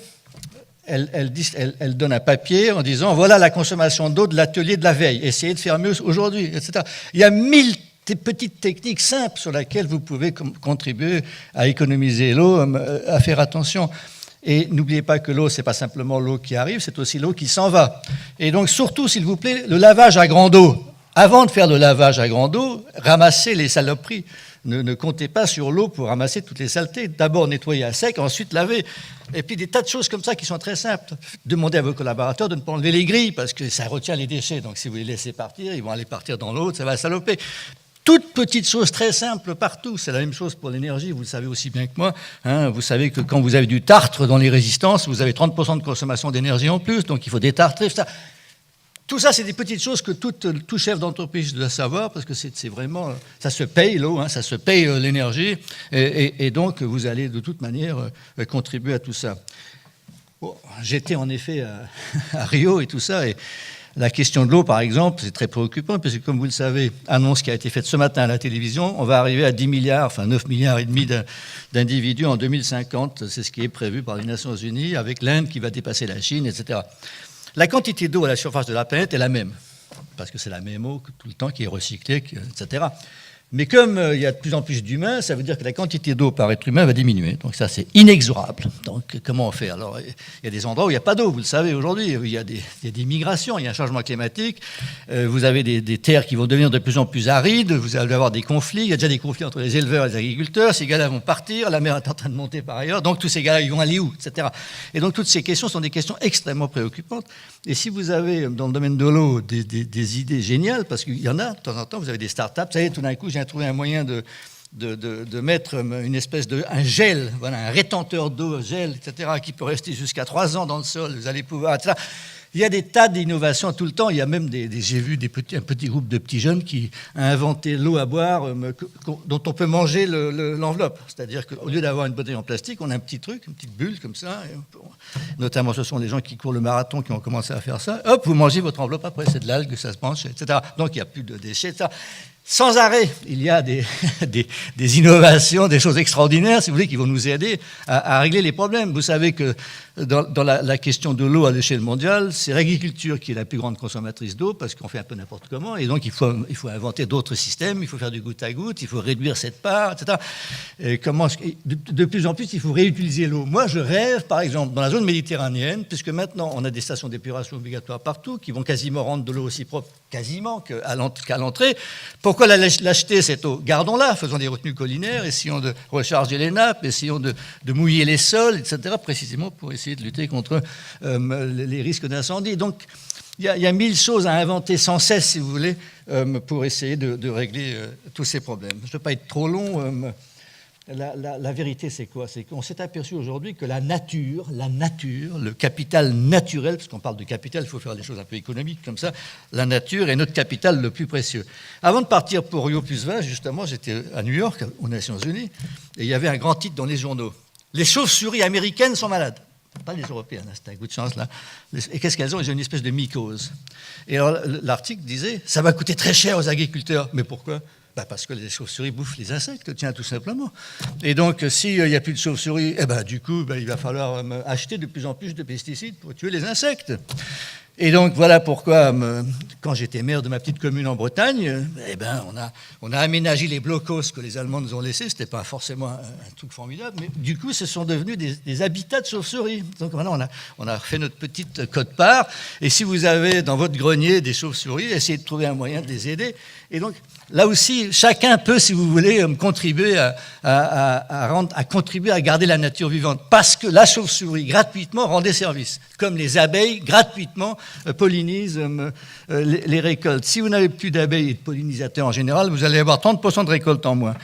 elle donne un papier en disant « Voilà la consommation d'eau de l'atelier de la veille. Essayez de faire mieux aujourd'hui, etc. » Il y a 1000 petites techniques simples sur lesquelles vous pouvez contribuer à économiser l'eau, à faire attention. Et n'oubliez pas que l'eau, ce n'est pas simplement l'eau qui arrive, c'est aussi l'eau qui s'en va. Et donc, surtout, s'il vous plaît, le lavage à grande eau. Avant de faire le lavage à grande eau, ramassez les saloperies. Ne comptez pas sur l'eau pour ramasser toutes les saletés. D'abord, nettoyer à sec, ensuite laver. Et puis, des tas de choses comme ça qui sont très simples. Demandez à vos collaborateurs de ne pas enlever les grilles, parce que ça retient les déchets. Donc, si vous les laissez partir, ils vont aller partir dans l'autre, ça va saloper. Toutes petites choses très simples partout. C'est la même chose pour l'énergie, vous le savez aussi bien que moi. Vous savez que quand vous avez du tartre dans les résistances, vous avez 30% de consommation d'énergie en plus, donc il faut détartrer. Tout ça, c'est des petites choses que tout chef d'entreprise doit savoir, parce que c'est vraiment... Ça se paye l'eau, ça se paye l'énergie, et donc vous allez de toute manière contribuer à tout ça. Bon, j'étais en effet à Rio et tout ça, et la question de l'eau, par exemple, c'est très préoccupant, parce que comme vous le savez, annonce qui a été faite ce matin à la télévision, on va arriver à 10 milliards, enfin 9 milliards et demi d'individus en 2050, c'est ce qui est prévu par les Nations Unies, avec l'Inde qui va dépasser la Chine, etc. La quantité d'eau à la surface de la planète est la même, parce que c'est la même eau que tout le temps qui est recyclée, etc. Mais comme il y a de plus en plus d'humains, ça veut dire que la quantité d'eau par être humain va diminuer. Donc ça, c'est inexorable. Donc comment on fait? Alors, il y a des endroits où il n'y a pas d'eau, vous le savez aujourd'hui. Il y a des migrations, il y a un changement climatique. Vous avez des terres qui vont devenir de plus en plus arides. Vous allez avoir des conflits. Il y a déjà des conflits entre les éleveurs et les agriculteurs. Ces gars-là vont partir. La mer est en train de monter par ailleurs. Donc tous ces gars-là, ils vont aller où, etc. Et donc toutes ces questions sont des questions extrêmement préoccupantes. Et si vous avez, dans le domaine de l'eau, des idées géniales, parce qu'il y en a, de temps en temps, vous avez des start-up. Vous savez, tout d'un coup, j'ai trouvé un moyen de mettre une espèce un gel, voilà, un rétenteur d'eau, gel, etc., qui peut rester jusqu'à 3 ans dans le sol. Vous allez pouvoir, etc. Il y a des tas d'innovations tout le temps. Il y a même j'ai vu un petit groupe de petits jeunes qui a inventé l'eau à boire dont on peut manger l'enveloppe. C'est-à-dire qu'au lieu d'avoir une bouteille en plastique, on a un petit truc, une petite bulle comme ça. Notamment, ce sont les gens qui courent le marathon qui ont commencé à faire ça. Hop, vous mangez votre enveloppe après, c'est de l'algue, ça se mange, etc. Donc, il n'y a plus de déchets, etc. Sans arrêt, il y a des innovations, des choses extraordinaires, si vous voulez, qui vont nous aider à régler les problèmes. Vous savez que dans la question de l'eau à l'échelle mondiale, c'est l'agriculture qui est la plus grande consommatrice d'eau, parce qu'on fait un peu n'importe comment, et donc il faut inventer d'autres systèmes, il faut faire du goutte à goutte, il faut réduire cette part, etc. Et de plus en plus, il faut réutiliser l'eau. Moi, je rêve, par exemple, dans la zone méditerranéenne, puisque maintenant, on a des stations d'épuration obligatoires partout, qui vont quasiment rendre de l'eau aussi propre, quasiment, qu'à l'entrée. Pourquoi l'acheter, cette eau? Gardons-la, faisons des retenues collinaires, essayons de recharger les nappes, essayons de mouiller les sols, etc., précisément pour essayer de lutter contre les risques d'incendie. Donc, il y a 1000 choses à inventer sans cesse, si vous voulez, pour essayer de régler tous ces problèmes. Je ne veux pas être trop long. La vérité, c'est quoi? C'est qu'on s'est aperçu aujourd'hui que la nature, le capital naturel, parce qu'on parle de capital, il faut faire des choses un peu économiques comme ça, la nature est notre capital le plus précieux. Avant de partir pour Rio + 20, justement, j'étais à New York, aux Nations Unies, et il y avait un grand titre dans les journaux. Les chauves-souris américaines sont malades. Pas les Européennes, c'est un coup de chance là. Et qu'est-ce qu'elles ont? Elles ont une espèce de mycose. Et alors l'article disait, ça va coûter très cher aux agriculteurs. Mais pourquoi? Parce que les chauves-souris bouffent les insectes, tiens, tout simplement. Et donc, s'il n'y a plus de chauves-souris, du coup, il va falloir acheter de plus en plus de pesticides pour tuer les insectes. Et donc, voilà pourquoi, quand j'étais maire de ma petite commune en Bretagne, on a aménagé les blocos que les Allemands nous ont laissés. Ce n'était pas forcément un truc formidable, mais du coup, ce sont devenus des habitats de chauves-souris. Donc, maintenant, on a fait notre petite quote-part. Et si vous avez dans votre grenier des chauves-souris, essayez de trouver un moyen de les aider. Et donc, là aussi, chacun peut, si vous voulez, contribuer à contribuer à garder la nature vivante. Parce que la chauve-souris, gratuitement, rend des services. Comme les abeilles, gratuitement, pollinisent les récoltes. Si vous n'avez plus d'abeilles et de pollinisateurs en général, vous allez avoir 30% de récoltes en moins.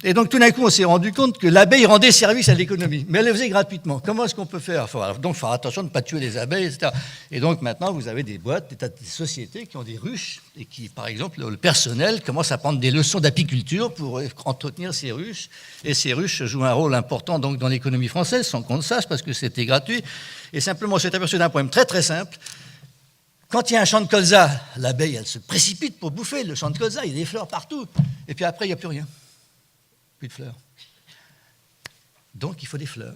Et donc, tout d'un coup, on s'est rendu compte que l'abeille rendait service à l'économie, mais elle le faisait gratuitement. Comment est-ce qu'on peut faire? Donc, faire attention de ne pas tuer les abeilles, etc. Et donc, maintenant, vous avez des boîtes, des sociétés qui ont des ruches et qui, par exemple, le personnel commence à prendre des leçons d'apiculture pour entretenir ces ruches. Et ces ruches jouent un rôle important donc, dans l'économie française, sans qu'on le sache, parce que c'était gratuit. Et simplement, on s'est aperçu d'un problème très, très simple. Quand il y a un champ de colza, l'abeille, elle se précipite pour bouffer le champ de colza. Il y a des fleurs partout. Et puis après, il n'y a plus rien. Plus de fleurs. Donc, il faut des fleurs.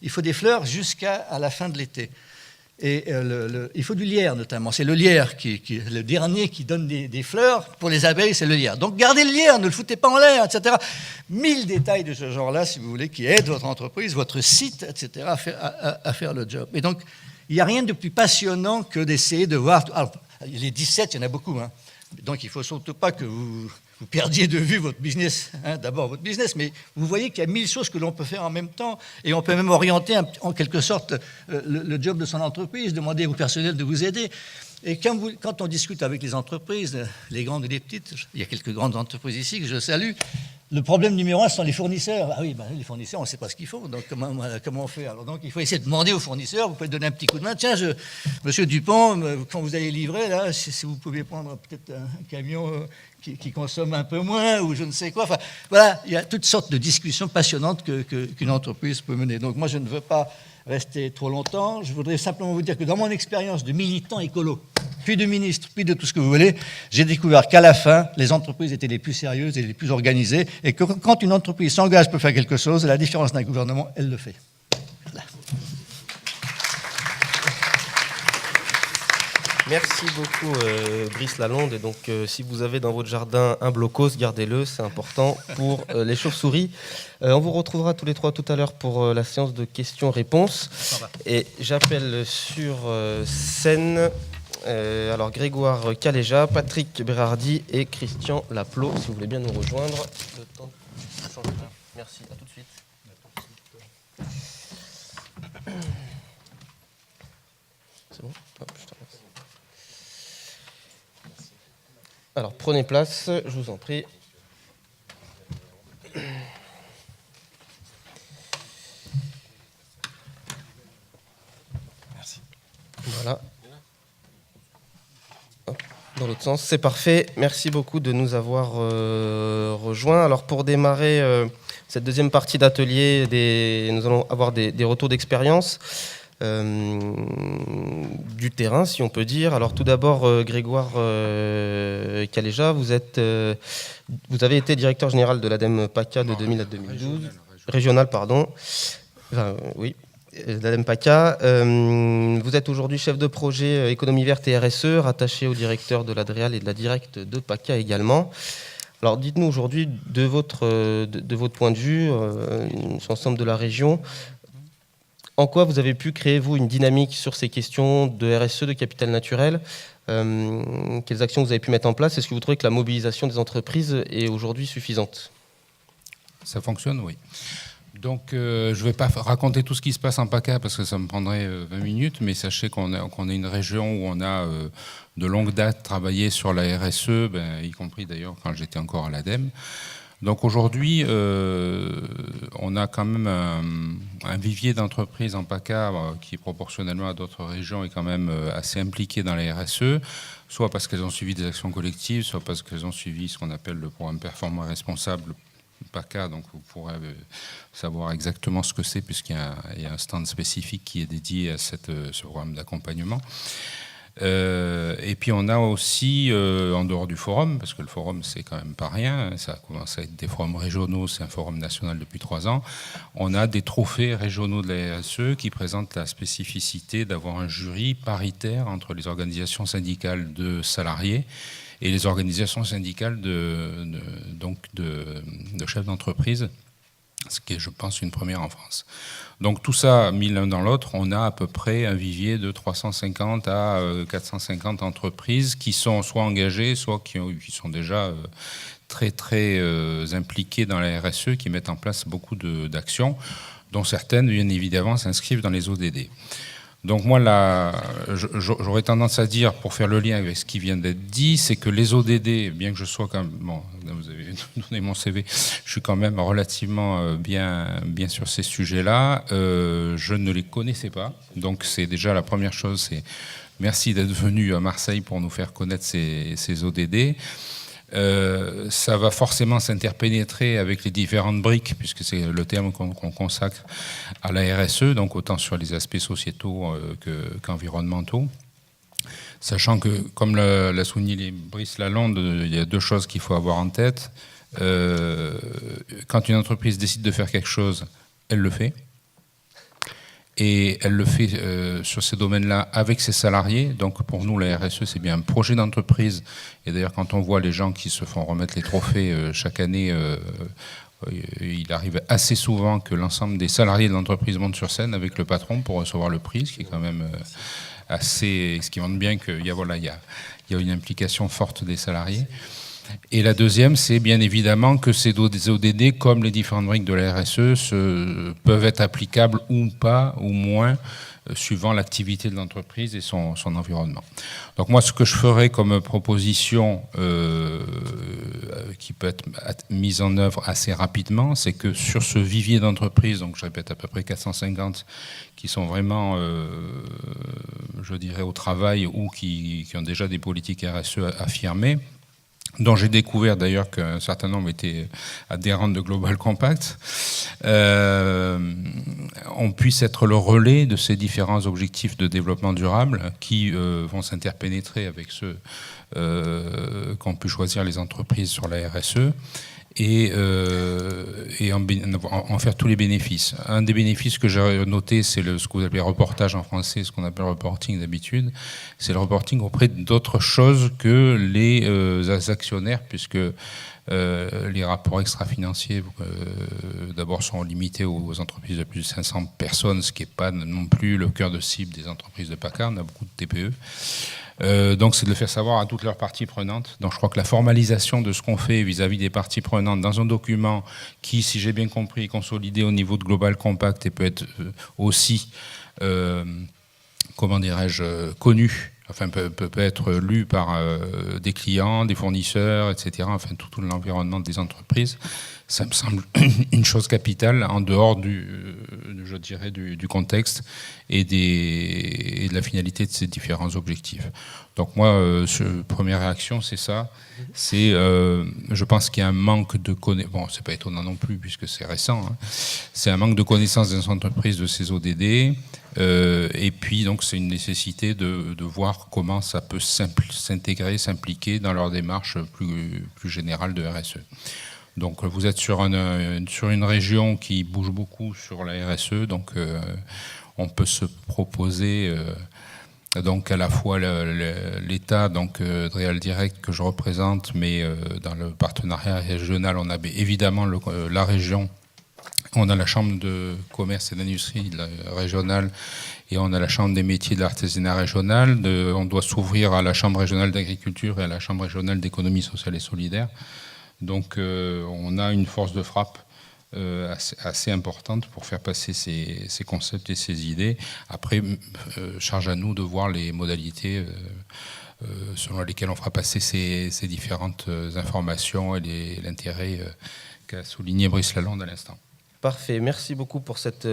Il faut des fleurs jusqu'à la fin de l'été. Et il faut du lierre, notamment. C'est le lierre le dernier qui donne des fleurs. Pour les abeilles, c'est le lierre. Donc, gardez le lierre, ne le foutez pas en l'air, etc. 1000 détails de ce genre-là, si vous voulez, qui aident votre entreprise, votre site, etc., à faire le job. Et donc, il n'y a rien de plus passionnant que d'essayer de voir... Alors, les 17, il y en a beaucoup. Hein. Donc, il ne faut surtout pas que vous perdiez de vue votre business, d'abord votre business, mais vous voyez qu'il y a 1000 choses que l'on peut faire en même temps, et on peut même orienter en quelque sorte le job de son entreprise, demander au personnel de vous aider. Et quand on discute avec les entreprises, les grandes et les petites, il y a quelques grandes entreprises ici que je salue, le problème numéro 1, ce sont les fournisseurs. Ah oui, les fournisseurs, on ne sait pas ce qu'il faut, donc comment on fait? Alors donc, il faut essayer de demander aux fournisseurs, vous pouvez donner un petit coup de main. Tiens, monsieur Dupont, quand vous allez livrer, là, si vous pouviez prendre peut-être un camion qui consomme un peu moins, ou je ne sais quoi. Enfin, voilà, il y a toutes sortes de discussions passionnantes qu'une entreprise peut mener. Donc moi, je ne veux pas rester trop longtemps. Je voudrais simplement vous dire que dans mon expérience de militant écolo, puis de ministre, puis de tout ce que vous voulez, j'ai découvert qu'à la fin, les entreprises étaient les plus sérieuses et les plus organisées, et que quand une entreprise s'engage pour faire quelque chose, à la différence d'un gouvernement, elle le fait. Voilà. Merci beaucoup Brice Lalonde. Et donc si vous avez dans votre jardin un blocos, gardez-le, c'est important pour les chauves-souris. On vous retrouvera tous les trois tout à l'heure pour la séance de questions-réponses. Et j'appelle sur scène alors Grégoire Caléja, Patrick Bérardi et Christian Laplot, si vous voulez bien nous rejoindre. Le temps de changer. Merci, à tout de suite. C'est bon ? Hop, je t'en remercie. Alors, prenez place, je vous en prie. Merci. Voilà. Hop, dans l'autre sens, c'est parfait. Merci beaucoup de nous avoir rejoints. Alors, pour démarrer cette deuxième partie d'atelier, nous allons avoir des retours d'expérience. Du terrain, si on peut dire. Alors tout d'abord, Grégoire Caléja, vous avez été directeur général de l'ADEME PACA de 2000 à 2012. Régional, pardon. Enfin, oui, l'ADEME PACA. Vous êtes aujourd'hui chef de projet économie verte et RSE, rattaché au directeur de l'ADREAL et de la directe de PACA également. Alors dites-nous aujourd'hui, de votre point de vue, sur l'ensemble de la région, en quoi vous avez pu créer, vous, une dynamique sur ces questions de RSE, de capital naturel ? Quelles actions vous avez pu mettre en place ? Est-ce que vous trouvez que la mobilisation des entreprises est aujourd'hui suffisante ? Ça fonctionne, oui. Donc, je ne vais pas raconter tout ce qui se passe en PACA parce que ça me prendrait 20 minutes, mais sachez qu'on est une région où on a de longue date travaillé sur la RSE, y compris d'ailleurs quand j'étais encore à l'ADEME. Donc aujourd'hui, on a quand même un vivier d'entreprises en PACA qui, proportionnellement à d'autres régions, est quand même assez impliqué dans la RSE, soit parce qu'elles ont suivi des actions collectives, soit parce qu'elles ont suivi ce qu'on appelle le programme performant et responsable PACA. Donc vous pourrez savoir exactement ce que c'est, puisqu'il y a un stand spécifique qui est dédié à ce programme d'accompagnement. Et puis on a aussi, en dehors du forum, parce que le forum c'est quand même pas rien, ça commence à être des forums régionaux, c'est un forum national depuis 3 ans, on a des trophées régionaux de la RSE qui présentent la spécificité d'avoir un jury paritaire entre les organisations syndicales de salariés et les organisations syndicales de chefs d'entreprise, ce qui est, je pense, une première en France. Donc tout ça, mis l'un dans l'autre, on a à peu près un vivier de 350 à 450 entreprises qui sont soit engagées, soit qui sont déjà très très impliquées dans la RSE, qui mettent en place beaucoup d'actions, dont certaines, bien évidemment, s'inscrivent dans les ODD. Donc moi, j'aurais tendance à dire, pour faire le lien avec ce qui vient d'être dit, c'est que les ODD, bien que je sois quand même... Bon, vous avez donné mon CV, je suis quand même relativement bien sur ces sujets-là. Je ne les connaissais pas. Donc c'est déjà la première chose, c'est merci d'être venu à Marseille pour nous faire connaître ces ODD. Ça va forcément s'interpénétrer avec les différentes briques, puisque c'est le terme qu'on consacre à la RSE, donc autant sur les aspects sociétaux qu'environnementaux. Sachant que, comme l'a souligné Brice Lalonde, il y a 2 choses qu'il faut avoir en tête. Quand une entreprise décide de faire quelque chose, elle le fait. Et elle le fait sur ces domaines-là avec ses salariés. Donc pour nous, la RSE, c'est bien un projet d'entreprise. Et d'ailleurs, quand on voit les gens qui se font remettre les trophées chaque année, il arrive assez souvent que l'ensemble des salariés de l'entreprise montent sur scène avec le patron pour recevoir le prix, ce qui est quand même ce qui montre bien qu'il y a une implication forte des salariés. Et la deuxième, c'est bien évidemment que ces ODD, comme les différentes briques de la RSE, peuvent être applicables ou pas, ou moins, suivant l'activité de l'entreprise et son environnement. Donc moi, ce que je ferais comme proposition qui peut être mise en œuvre assez rapidement, c'est que sur ce vivier d'entreprises, donc je répète à peu près 450, qui sont vraiment, je dirais, au travail ou qui ont déjà des politiques RSE affirmées, dont j'ai découvert d'ailleurs qu'un certain nombre étaient adhérents de Global Compact, on puisse être le relais de ces différents objectifs de développement durable qui vont s'interpénétrer avec ceux qu'ont pu choisir les entreprises sur la RSE et en faire tous les bénéfices. Un des bénéfices que j'ai noté, c'est ce que vous appelez reportage en français, ce qu'on appelle reporting d'habitude, c'est le reporting auprès d'autres choses que les actionnaires, puisque les rapports extra-financiers d'abord sont limités aux entreprises de plus de 500 personnes, ce qui n'est pas non plus le cœur de cible des entreprises de PACA, on a beaucoup de TPE. Donc c'est de le faire savoir à toutes leurs parties prenantes. Donc je crois que la formalisation de ce qu'on fait vis-à-vis des parties prenantes dans un document qui, si j'ai bien compris, est consolidé au niveau de Global Compact et peut être aussi, comment dirais-je, connu, enfin peut être lu par des clients, des fournisseurs, etc., enfin tout l'environnement des entreprises, ça me semble une chose capitale en dehors je dirais, du contexte et de la finalité de ces différents objectifs. Donc moi, première réaction, c'est ça. C'est, je pense qu'il y a un manque de connaissances. Bon, c'est pas étonnant non plus puisque c'est récent. Hein. C'est un manque de connaissances des entreprises de ces ODD. Et puis donc c'est une nécessité de voir comment ça peut s'intégrer, s'impliquer dans leur démarche plus générale de RSE. Donc vous êtes sur une région qui bouge beaucoup sur la RSE, donc on peut se proposer donc à la fois l'État, donc Dreal Direct que je représente, mais dans le partenariat régional, on a évidemment la région, on a la chambre de commerce et d'industrie régionale et on a la chambre des métiers de l'artisanat régional. On doit s'ouvrir à la chambre régionale d'agriculture et à la chambre régionale d'économie sociale et solidaire. Donc on a une force de frappe assez importante pour faire passer ces concepts et ces idées. Après, charge à nous de voir les modalités selon lesquelles on fera passer ces différentes informations et l'intérêt qu'a souligné Brice Lalonde à l'instant. Parfait, merci beaucoup pour cette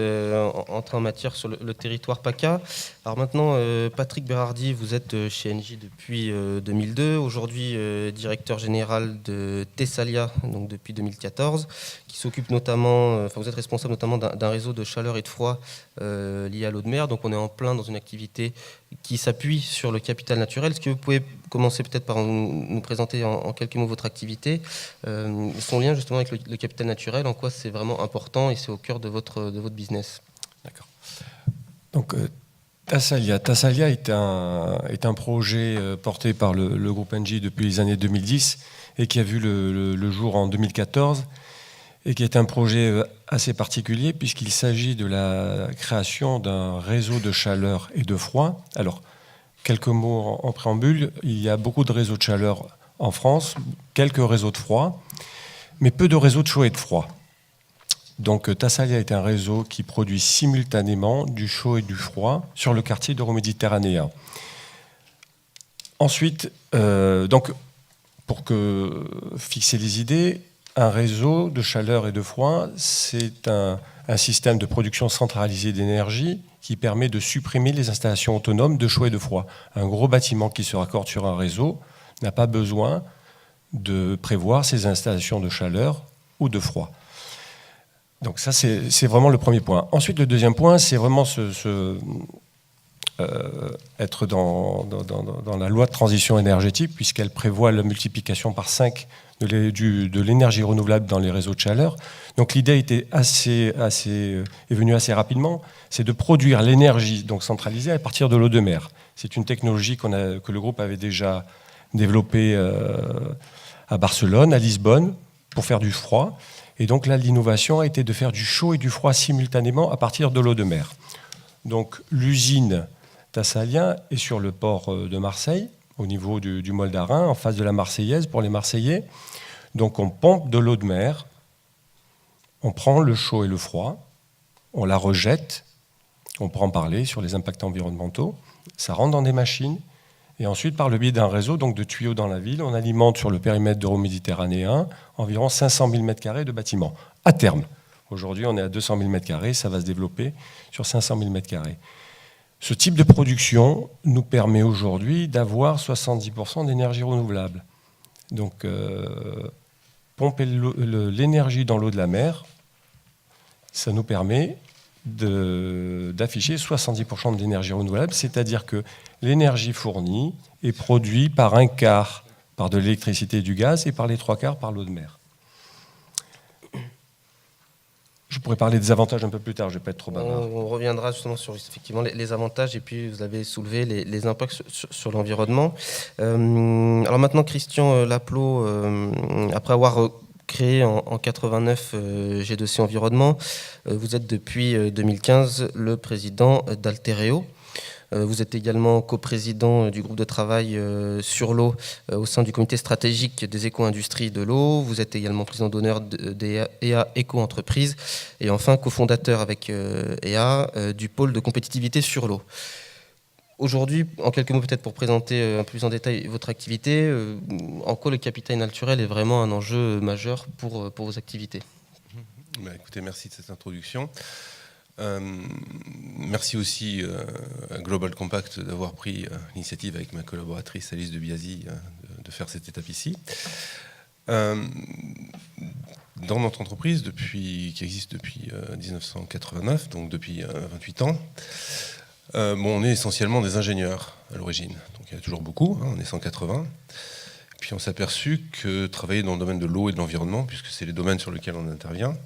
entrée en matière sur le territoire PACA. Alors maintenant, Patrick Bérardi, vous êtes chez Engie depuis 2002, aujourd'hui directeur général de Thessalia, donc depuis 2014, qui s'occupe notamment, vous êtes responsable notamment d'un réseau de chaleur et de froid lié à l'eau de mer. Donc on est en plein dans une activité qui s'appuie sur le capital naturel. Est-ce que vous pouvez commencer peut-être par nous présenter en quelques mots votre activité, son lien justement avec le capital naturel, en quoi c'est vraiment important et c'est au cœur de votre business. D'accord. Donc Thessalia est un projet porté par le groupe Engie depuis les années 2010 et qui a vu le jour en 2014 et qui est un projet assez particulier puisqu'il s'agit de la création d'un réseau de chaleur et de froid. Alors, quelques mots en préambule. Il y a beaucoup de réseaux de chaleur en France, quelques réseaux de froid, mais peu de réseaux de chaud et de froid. Donc Thessalia est un réseau qui produit simultanément du chaud et du froid sur le quartier d'Euroméditerranéen. Ensuite, donc, pour fixer les idées, un réseau de chaleur et de froid, c'est un système de production centralisée d'énergie qui permet de supprimer les installations autonomes de chaud et de froid. Un gros bâtiment qui se raccorde sur un réseau n'a pas besoin de prévoir ses installations de chaleur ou de froid. Donc ça, c'est vraiment le premier point. Ensuite, le deuxième point, c'est vraiment être dans la loi de transition énergétique, puisqu'elle prévoit la multiplication par 5 de l'énergie renouvelable dans les réseaux de chaleur. Donc l'idée est venue assez rapidement, c'est de produire l'énergie donc centralisée à partir de l'eau de mer. C'est une technologie que le groupe avait déjà développée à Barcelone, à Lisbonne, pour faire du froid. Et donc là, l'innovation a été de faire du chaud et du froid simultanément à partir de l'eau de mer. Donc l'usine Thessalia est sur le port de Marseille, au niveau du Mol d'Arin, en face de la Marseillaise pour les Marseillais. Donc on pompe de l'eau de mer, on prend le chaud et le froid, on la rejette, on peut en parler sur les impacts environnementaux, ça rentre dans des machines, et ensuite par le biais d'un réseau donc de tuyaux dans la ville, on alimente sur le périmètre d'Euroméditerranéen environ 500 000 m² de bâtiments, à terme. Aujourd'hui on est à 200 000 m², ça va se développer sur 500 000 m². Ce type de production nous permet aujourd'hui d'avoir 70% d'énergie renouvelable. Donc, pomper l'énergie dans l'eau de la mer, ça nous permet d'afficher 70% d'énergie renouvelable, c'est-à-dire que l'énergie fournie est produite par un quart par de l'électricité et du gaz et par les 3/4 par l'eau de mer. Je pourrais parler des avantages un peu plus tard, je ne vais pas être trop bavard. On reviendra justement sur effectivement les avantages et puis vous avez soulevé les impacts sur l'environnement. Alors maintenant, Christian Laplot, après avoir créé en 89 G2C Environnement, vous êtes depuis 2015 le président d'Altereo. Vous êtes également coprésident du groupe de travail sur l'eau au sein du comité stratégique des éco-industries de l'eau. Vous êtes également président d'honneur des EA Éco-entreprises et enfin cofondateur avec EA du pôle de compétitivité sur l'eau. Aujourd'hui, en quelques mots peut-être pour présenter un peu plus en détail votre activité, en quoi le capital naturel est vraiment un enjeu majeur pour vos activités? Écoutez, merci de cette introduction. Merci aussi à Global Compact d'avoir pris l'initiative avec ma collaboratrice Alice de Biasi de faire cette étape ici. Dans notre entreprise, qui existe depuis 1989, donc depuis 28 ans, on est essentiellement des ingénieurs à l'origine. Donc il y en a toujours beaucoup, on est 180. Puis on s'est aperçu que travailler dans le domaine de l'eau et de l'environnement, puisque c'est les domaines sur lesquels on intervient,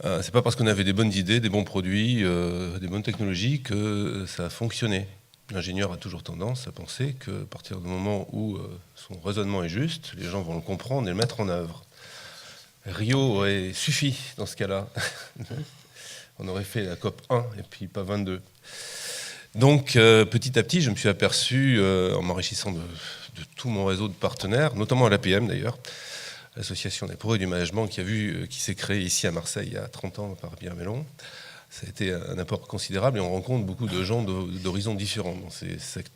c'est pas parce qu'on avait des bonnes idées, des bons produits, des bonnes technologies que ça a fonctionné. L'ingénieur a toujours tendance à penser qu'à partir du moment où son raisonnement est juste, les gens vont le comprendre et le mettre en œuvre. Rio aurait suffi dans ce cas-là. On aurait fait la COP 1 et puis pas 22. Donc petit à petit, je me suis aperçu, en m'enrichissant de tout mon réseau de partenaires, notamment à l'APM d'ailleurs, l'Association des pros et du management qui s'est créée ici à Marseille il y a 30 ans par Pierre Mellon. Ça a été un apport considérable et on rencontre beaucoup de gens d'horizons différents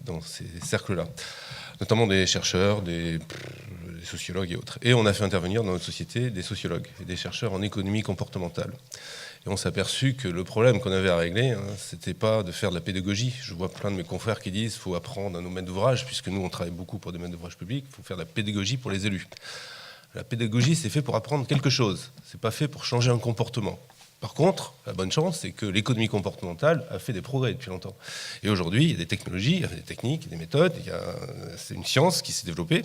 dans ces cercles-là, notamment des chercheurs, des sociologues et autres. Et on a fait intervenir dans notre société des sociologues et des chercheurs en économie comportementale. Et on s'est aperçu que le problème qu'on avait à régler, c'était pas de faire de la pédagogie. Je vois plein de mes confrères qui disent qu'il faut apprendre à nos maîtres d'ouvrage, puisque nous on travaille beaucoup pour des maîtres d'ouvrage publics, il faut faire de la pédagogie pour les élus. La pédagogie, c'est fait pour apprendre quelque chose. C'est pas fait pour changer un comportement. Par contre, la bonne chance, c'est que l'économie comportementale a fait des progrès depuis longtemps. Et aujourd'hui, il y a des technologies, il y a des techniques, des méthodes. C'est une science qui s'est développée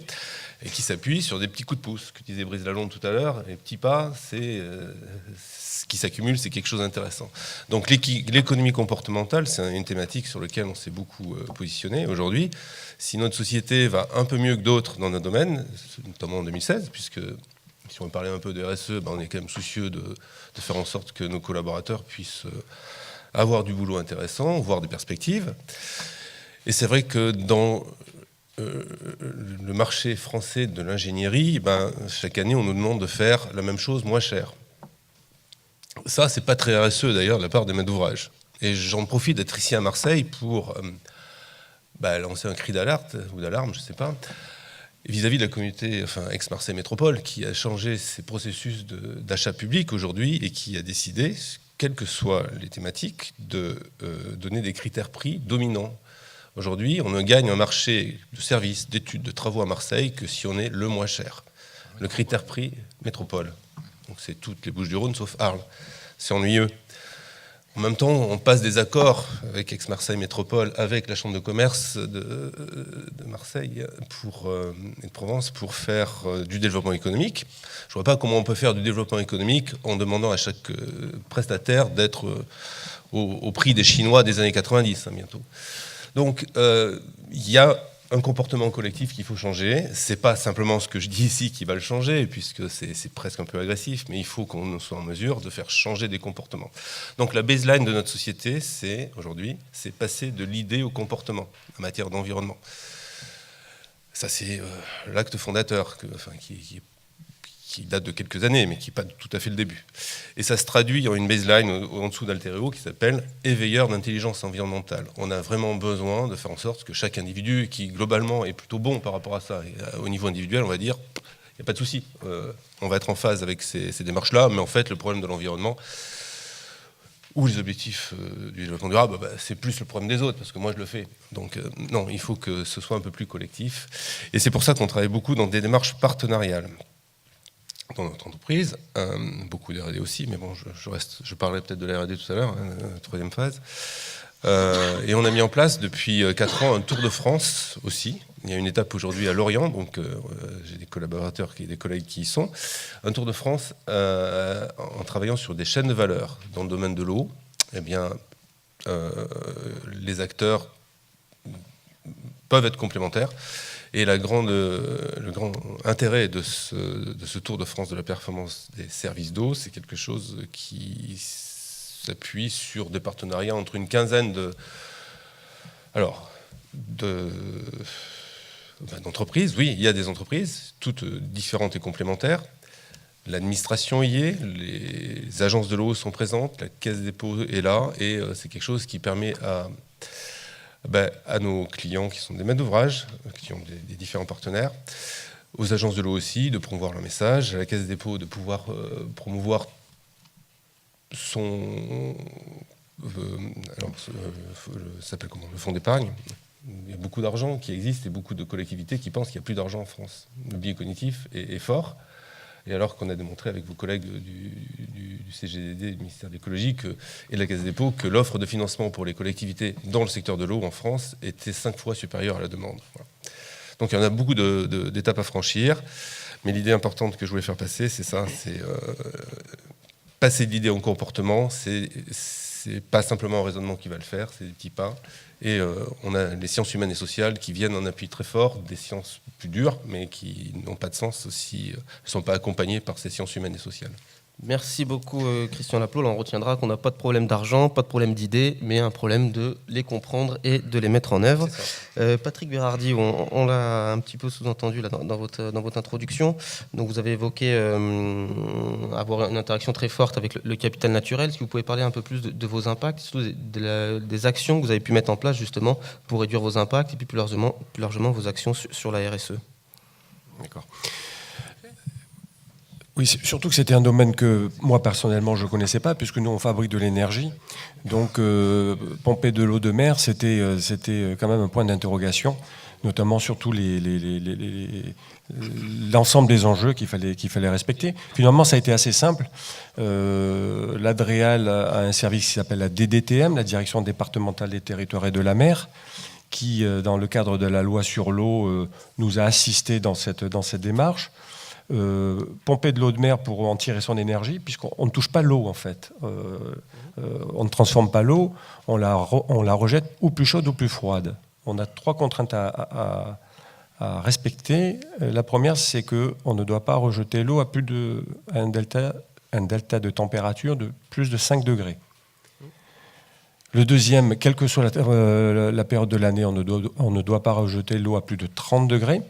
et qui s'appuie sur des petits coups de pouce. Ce que disait Brice Lalonde tout à l'heure, les petits pas, ce qui s'accumule, c'est quelque chose d'intéressant. Donc l'économie comportementale, c'est une thématique sur laquelle on s'est beaucoup positionné aujourd'hui. Si notre société va un peu mieux que d'autres dans notre domaine, notamment en 2016, puisque si on parlait un peu de RSE, on est quand même soucieux de faire en sorte que nos collaborateurs puissent avoir du boulot intéressant, voir des perspectives. Et c'est vrai que dans le marché français de l'ingénierie, chaque année, on nous demande de faire la même chose moins cher. Ça, c'est pas très RSE d'ailleurs de la part des maîtres d'ouvrage. Et j'en profite d'être ici à Marseille pour lancer un cri d'alerte ou d'alarme, je ne sais pas, vis-à-vis de la communauté, ex-Marseille Métropole, qui a changé ses processus d'achat public aujourd'hui et qui a décidé, quelles que soient les thématiques, de donner des critères prix dominants. Aujourd'hui, on ne gagne un marché de services, d'études, de travaux à Marseille que si on est le moins cher. Le critère prix métropole. Donc c'est toutes les Bouches-du-Rhône sauf Arles. C'est ennuyeux. En même temps, on passe des accords avec Aix-Marseille Métropole, avec la Chambre de commerce de Marseille et de Provence pour faire du développement économique. Je ne vois pas comment on peut faire du développement économique en demandant à chaque prestataire d'être au prix des Chinois des années 90, bientôt. Donc, il y a un comportement collectif qu'il faut changer. C'est pas simplement ce que je dis ici qui va le changer, puisque c'est presque un peu agressif, mais il faut qu'on soit en mesure de faire changer des comportements. Donc la baseline de notre société, aujourd'hui, c'est passer de l'idée au comportement en matière d'environnement. Ça, c'est l'acte fondateur qui date de quelques années, mais qui n'est pas tout à fait le début. Et ça se traduit en une baseline en dessous d'Altereo qui s'appelle « éveilleur d'intelligence environnementale ». On a vraiment besoin de faire en sorte que chaque individu, qui globalement est plutôt bon par rapport à ça, et au niveau individuel, on va dire « il n'y a pas de souci, on va être en phase avec ces démarches-là », mais en fait, le problème de l'environnement, ou les objectifs du développement durable, c'est plus le problème des autres, parce que moi je le fais. Donc non, il faut que ce soit un peu plus collectif. Et c'est pour ça qu'on travaille beaucoup dans des démarches partenariales. Dans notre entreprise, beaucoup d'R&D aussi, mais bon, je parlerai peut-être de la R&D tout à l'heure, troisième phase. Et on a mis en place depuis 4 ans un Tour de France aussi. Il y a une étape aujourd'hui à Lorient, donc j'ai des collaborateurs, des collègues qui y sont. Un Tour de France en travaillant sur des chaînes de valeur. Dans le domaine de l'eau, eh bien, les acteurs peuvent être complémentaires. Et le grand intérêt de ce Tour de France de la performance des services d'eau, c'est quelque chose qui s'appuie sur des partenariats entre une quinzaine d'entreprises. Oui, il y a des entreprises, toutes différentes et complémentaires. L'administration y est, les agences de l'eau sont présentes, la Caisse des dépôts est là, et c'est quelque chose qui permet à nos clients qui sont des maîtres d'ouvrage, qui ont des différents partenaires, aux agences de l'eau aussi, de promouvoir leur message, à la Caisse des dépôts de pouvoir promouvoir le fonds d'épargne. Il y a beaucoup d'argent qui existe et beaucoup de collectivités qui pensent qu'il n'y a plus d'argent en France. Le biais cognitif est fort. Et alors qu'on a démontré avec vos collègues du CGDD, du ministère de l'écologie et de la Caisse des dépôts, que l'offre de financement pour les collectivités dans le secteur de l'eau en France était 5 fois supérieure à la demande. Voilà. Donc il y en a beaucoup d'étapes à franchir. Mais l'idée importante que je voulais faire passer, c'est ça, c'est passer de l'idée au comportement. C'est pas simplement un raisonnement qui va le faire, c'est des petits pas. Et on a les sciences humaines et sociales qui viennent en appui très fort, des sciences plus dures, mais qui n'ont pas de sens si elles ne sont pas accompagnées par ces sciences humaines et sociales. Merci beaucoup Christian Laplaule. On retiendra qu'on n'a pas de problème d'argent, pas de problème d'idées, mais un problème de les comprendre et de les mettre en œuvre. Patrick Bérardi, on l'a un petit peu sous-entendu là, dans votre introduction. Donc vous avez évoqué avoir une interaction très forte avec le capital naturel. Est-ce que vous pouvez parler un peu plus de vos impacts, surtout des actions que vous avez pu mettre en place justement pour réduire vos impacts et puis plus largement vos actions sur la RSE? D'accord. Oui, surtout que c'était un domaine que moi personnellement je ne connaissais pas, puisque nous on fabrique de l'énergie. Donc pomper de l'eau de mer, c'était quand même un point d'interrogation, notamment sur tout l'ensemble des enjeux qu'il fallait respecter. Finalement, ça a été assez simple. L'Adréal a un service qui s'appelle la DDTM, la Direction départementale des territoires et de la mer, qui, dans le cadre de la loi sur l'eau, nous a assistés dans cette démarche. Pomper de l'eau de mer pour en tirer son énergie, puisqu'on ne touche pas l'eau en fait. On ne transforme pas l'eau, on la rejette ou plus chaude ou plus froide. On a 3 contraintes à respecter. La première, c'est qu'on ne doit pas rejeter l'eau à un delta de température de plus de 5 degrés. Le deuxième, quelle que soit la période de l'année, on ne doit pas rejeter l'eau à plus de 30 degrés.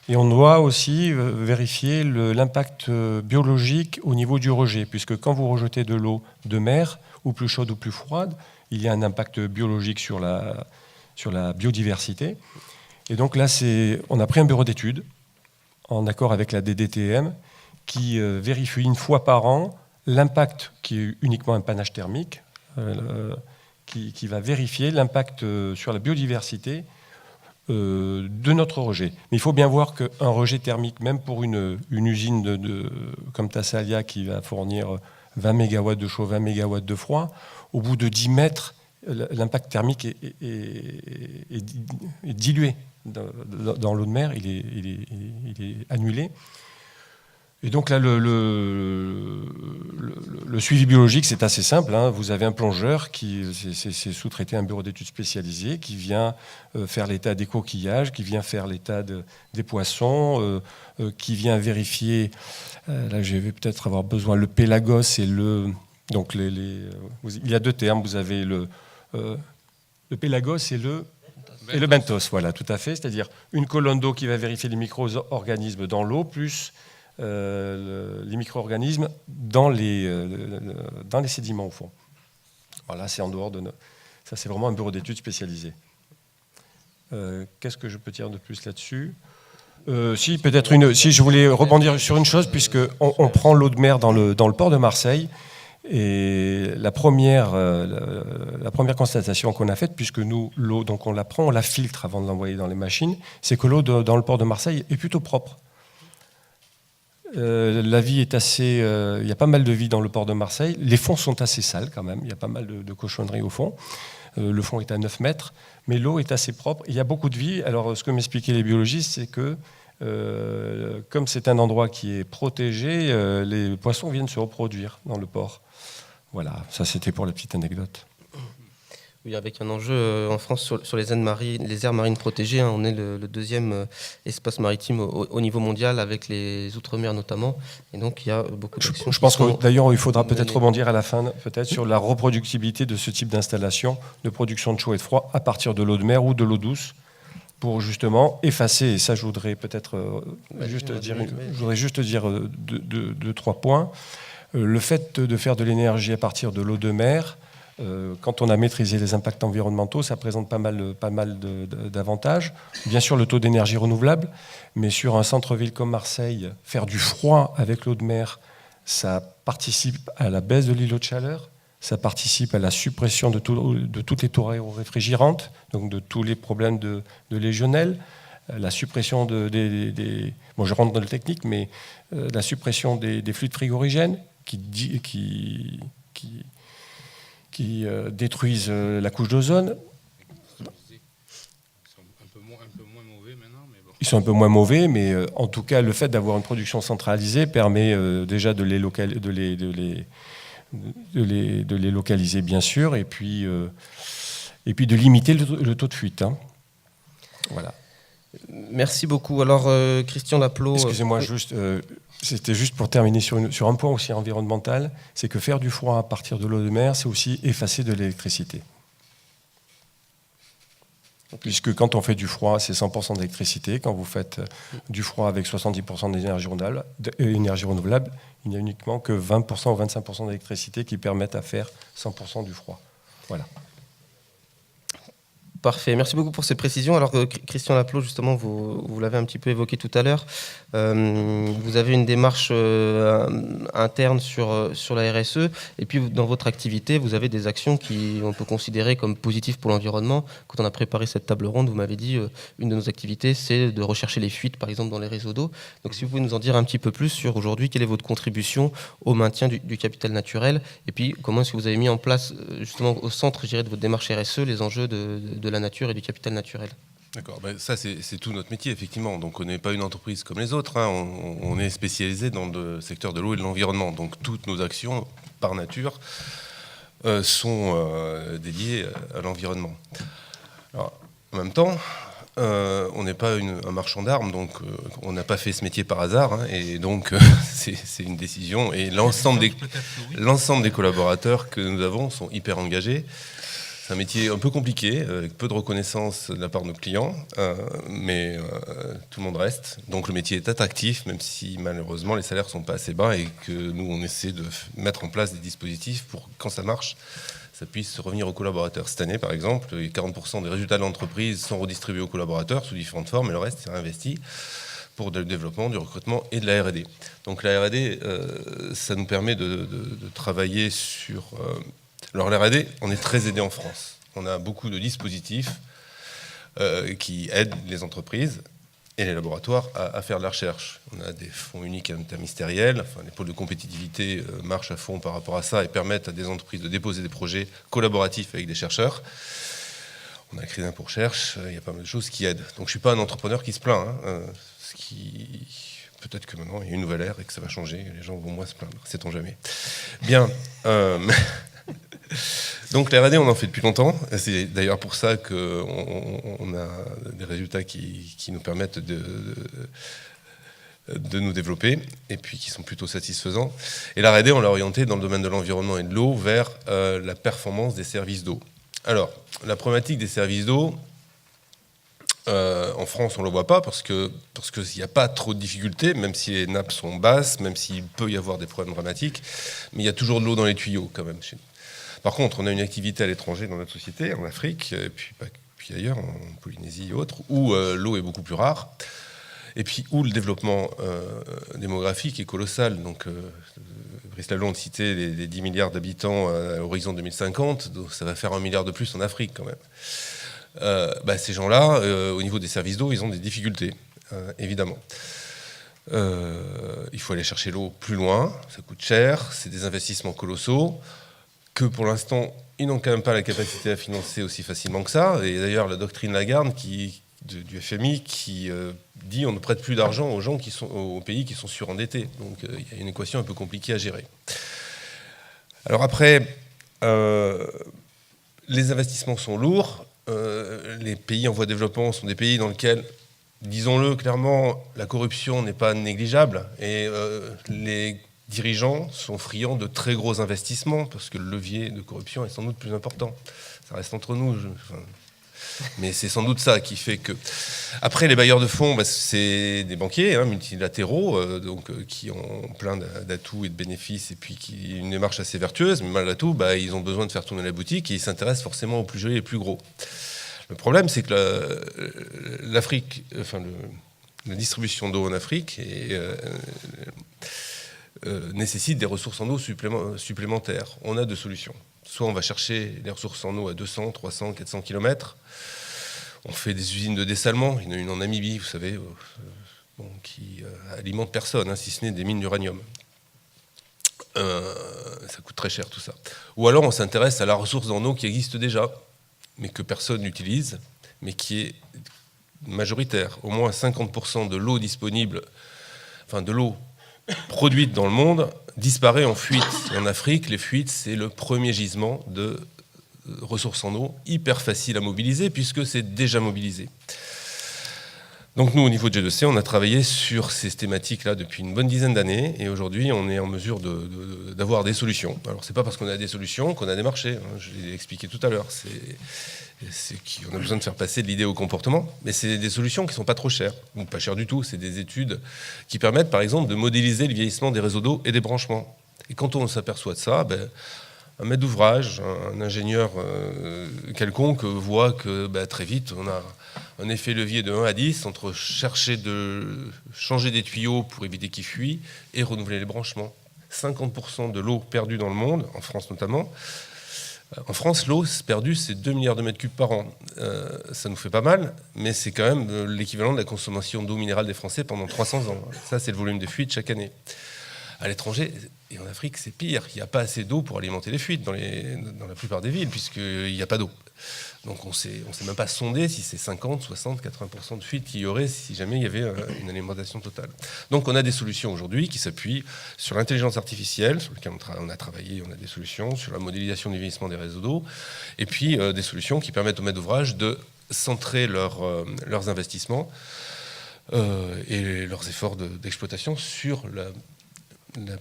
Et on doit aussi vérifier l'impact biologique au niveau du rejet, puisque quand vous rejetez de l'eau de mer, ou plus chaude ou plus froide, il y a un impact biologique sur la biodiversité. Et donc là, on a pris un bureau d'études, en accord avec la DDTM, qui vérifie une fois par an l'impact, qui est uniquement un panache thermique, qui va vérifier l'impact sur la biodiversité de notre rejet. Mais il faut bien voir qu'un rejet thermique, même pour une usine comme Tassalia qui va fournir 20 MW de chaud, 20 MW de froid, au bout de 10 mètres, l'impact thermique est dilué. Dans l'eau de mer, il est annulé. Et donc là, le suivi biologique, c'est assez simple. Hein. Vous avez un plongeur c'est sous-traité à un bureau d'études spécialisé qui vient faire l'état des coquillages, qui vient faire l'état des poissons, qui vient vérifier. Là, je vais peut-être avoir besoin le pélagos et le. Donc il y a 2 termes. Vous avez le pélagos et le benthos. Voilà, tout à fait. C'est-à-dire une colonne d'eau qui va vérifier les micro-organismes dans l'eau plus les micro-organismes dans les sédiments au fond. Voilà, c'est en dehors de ça, c'est vraiment un bureau d'études spécialisé. Qu'est-ce que je peux dire de plus là-dessus ? Si je voulais rebondir sur une chose, puisque on prend l'eau de mer dans le port de Marseille, Et la première constatation qu'on a faite, puisque nous, l'eau, donc on la prend, on la filtre avant de l'envoyer dans les machines, c'est que l'eau dans le port de Marseille est plutôt propre. La vie est assez... il y a pas mal de vie dans le port de Marseille. Les fonds sont assez sales quand même. Il y a pas mal de cochonneries au fond. Le fond est à 9 mètres, mais l'eau est assez propre. Il y a beaucoup de vie. Alors, ce que m'expliquaient les biologistes, c'est que comme c'est un endroit qui est protégé, les poissons viennent se reproduire dans le port. Voilà, ça c'était pour la petite anecdote. Oui, avec un enjeu en France sur les aires marines protégées, hein, on est le deuxième espace maritime au niveau mondial, avec les Outre-mer notamment. Et donc il y a beaucoup d'actions. Je pense que d'ailleurs il faudra peut-être rebondir à la fin, peut-être sur la reproductibilité de ce type d'installation de production de chaud et de froid à partir de l'eau de mer ou de l'eau douce, pour justement effacer, et ça je voudrais peut-être juste dire deux, trois points. Le fait de faire de l'énergie à partir de l'eau de mer, quand on a maîtrisé les impacts environnementaux, ça présente pas mal d'avantages. Bien sûr, le taux d'énergie renouvelable, mais sur un centre-ville comme Marseille, faire du froid avec l'eau de mer, ça participe à la baisse de l'îlot de chaleur, ça participe à la suppression de toutes les tours aéroréfrigérantes, donc de tous les problèmes de légionelle, la suppression bon, je rentre dans le technique, mais la suppression des fluides frigorigènes qui détruisent la couche d'ozone. Ils sont un peu moins mauvais, mais en tout cas, le fait d'avoir une production centralisée permet déjà de les localiser, bien sûr, et puis de limiter le taux de fuite. Hein. Voilà. Merci beaucoup. Alors, Christian Laplot... Excusez-moi, c'était juste pour terminer sur un point aussi environnemental, c'est que faire du froid à partir de l'eau de mer, c'est aussi effacer de l'électricité. Puisque quand on fait du froid, c'est 100% d'électricité. Quand vous faites du froid avec 70% d'énergie renouvelable, il n'y a uniquement que 20% ou 25% d'électricité qui permettent à faire 100% du froid. Voilà. Parfait, merci beaucoup pour ces précisions. Alors Christian Laplot, justement, vous l'avez un petit peu évoqué tout à l'heure, vous avez une démarche interne sur la RSE, et puis dans votre activité, vous avez des actions on peut considérer comme positives pour l'environnement. Quand on a préparé cette table ronde, vous m'avez dit, une de nos activités, c'est de rechercher les fuites, par exemple, dans les réseaux d'eau. Donc si vous pouvez nous en dire un petit peu plus sur aujourd'hui, quelle est votre contribution au maintien du capital naturel, et puis comment est-ce que vous avez mis en place, justement, au centre, je dirais, de votre démarche RSE, les enjeux de la nature et du capital naturel. D'accord, ça c'est tout notre métier effectivement. Donc on n'est pas une entreprise comme les autres, hein. On est spécialisé dans le secteur de l'eau et de l'environnement. Donc toutes nos actions par nature sont dédiées à l'environnement. Alors, en même temps, on n'est pas un marchand d'armes, donc on n'a pas fait ce métier par hasard, hein, et donc c'est une décision. Et l'ensemble des collaborateurs que nous avons sont hyper engagés. C'est un métier un peu compliqué, avec peu de reconnaissance de la part de nos clients, mais tout le monde reste. Donc le métier est attractif, même si malheureusement les salaires ne sont pas assez bas et que nous on essaie de mettre en place des dispositifs pour quand ça marche, ça puisse revenir aux collaborateurs. Cette année par exemple, 40% des résultats de l'entreprise sont redistribués aux collaborateurs sous différentes formes, et le reste est réinvesti pour le développement, du recrutement et de la R&D. Donc la R&D, ça nous permet de travailler sur... Alors la R&D, on est très aidé en France. On a beaucoup de dispositifs qui aident les entreprises et les laboratoires à faire de la recherche. On a des fonds uniques interministériels, enfin, les pôles de compétitivité marchent à fond par rapport à ça et permettent à des entreprises de déposer des projets collaboratifs avec des chercheurs. On a un crédit d'impôt recherche, il y a pas mal de choses qui aident. Donc je ne suis pas un entrepreneur qui se plaint. Peut-être que maintenant il y a une nouvelle ère et que ça va changer, les gens vont moins se plaindre, sait-on jamais. Bien. Donc la R&D, on en fait depuis longtemps. C'est d'ailleurs pour ça qu'on a des résultats qui nous permettent de nous développer et puis qui sont plutôt satisfaisants. Et la R&D, on l'a orienté dans le domaine de l'environnement et de l'eau vers la performance des services d'eau. Alors, la problématique des services d'eau, en France, on ne le voit pas parce qu'il n'y a pas trop de difficultés, même si les nappes sont basses, même s'il peut y avoir des problèmes dramatiques, mais il y a toujours de l'eau dans les tuyaux quand même chez nous. Par contre, on a une activité à l'étranger dans notre société, en Afrique, et puis ailleurs, en Polynésie et autres, où l'eau est beaucoup plus rare, et puis où le développement démographique est colossal. Donc, Brice Lalonde citait les 10 milliards d'habitants à l'horizon 2050, donc ça va faire 1 milliard de plus en Afrique quand même. Ces gens-là, au niveau des services d'eau, ils ont des difficultés, évidemment. Il faut aller chercher l'eau plus loin, ça coûte cher, c'est des investissements colossaux, que pour l'instant, ils n'ont quand même pas la capacité à financer aussi facilement que ça. Et d'ailleurs, la doctrine Lagarde du FMI qui dit on ne prête plus d'argent aux pays qui sont surendettés. Donc il y a une équation un peu compliquée à gérer. Alors après, les investissements sont lourds. Les pays en voie de développement sont des pays dans lesquels, disons-le clairement, la corruption n'est pas négligeable. Et les dirigeants sont friands de très gros investissements parce que le levier de corruption est sans doute plus important. Ça reste entre nous. Mais c'est sans doute ça qui fait que... Après, les bailleurs de fonds, c'est des banquiers multilatéraux, qui ont plein d'atouts et de bénéfices, et puis qui une démarche assez vertueuse, mais malgré tout, ils ont besoin de faire tourner la boutique, et ils s'intéressent forcément aux plus jolis et les plus gros. Le problème, c'est que l'Afrique, la distribution d'eau en Afrique nécessite des ressources en eau supplémentaires. On a deux solutions. Soit on va chercher les ressources en eau à 200, 300, 400 km. On fait des usines de dessalement. Il y en a une en Namibie, vous savez, qui alimente personne, si ce n'est des mines d'uranium. Ça coûte très cher tout ça. Ou alors on s'intéresse à la ressource en eau qui existe déjà, mais que personne n'utilise, mais qui est majoritaire. Au moins 50% de l'eau disponible, de l'eau produite dans le monde, disparaît en fuite. En Afrique, les fuites, c'est le premier gisement de ressources en eau, hyper facile à mobiliser, puisque c'est déjà mobilisé. Donc nous, au niveau de G2C, on a travaillé sur ces thématiques-là depuis une bonne dizaine d'années, et aujourd'hui, on est en mesure d'avoir des solutions. Alors, c'est pas parce qu'on a des solutions qu'on a des marchés, je l'ai expliqué tout à l'heure. On a besoin de faire passer de l'idée au comportement, mais c'est des solutions qui ne sont pas trop chères, ou pas chères du tout. C'est des études qui permettent, par exemple, de modéliser le vieillissement des réseaux d'eau et des branchements. Et quand on s'aperçoit de ça, un maître d'ouvrage, un ingénieur quelconque voit que très vite, on a un effet levier de 1 à 10 entre chercher de changer des tuyaux pour éviter qu'ils fuient et renouveler les branchements. 50% de l'eau perdue dans le monde, en France notamment. En France, l'eau perdue, c'est 2 milliards de mètres cubes par an. Ça nous fait pas mal, mais c'est quand même l'équivalent de la consommation d'eau minérale des Français pendant 300 ans. Ça, c'est le volume de fuite chaque année. À l'étranger, et en Afrique, c'est pire. Il n'y a pas assez d'eau pour alimenter les fuites dans la plupart des villes, puisqu'il n'y a pas d'eau. Donc on ne sait même pas sonder si c'est 50, 60, 80% de fuites qu'il y aurait si jamais il y avait une alimentation totale. Donc on a des solutions aujourd'hui qui s'appuient sur l'intelligence artificielle, sur laquelle on a travaillé, on a des solutions, sur la modélisation du vieillissement des réseaux d'eau, et puis des solutions qui permettent aux maîtres d'ouvrage de centrer leurs investissements et leurs efforts d'exploitation sur la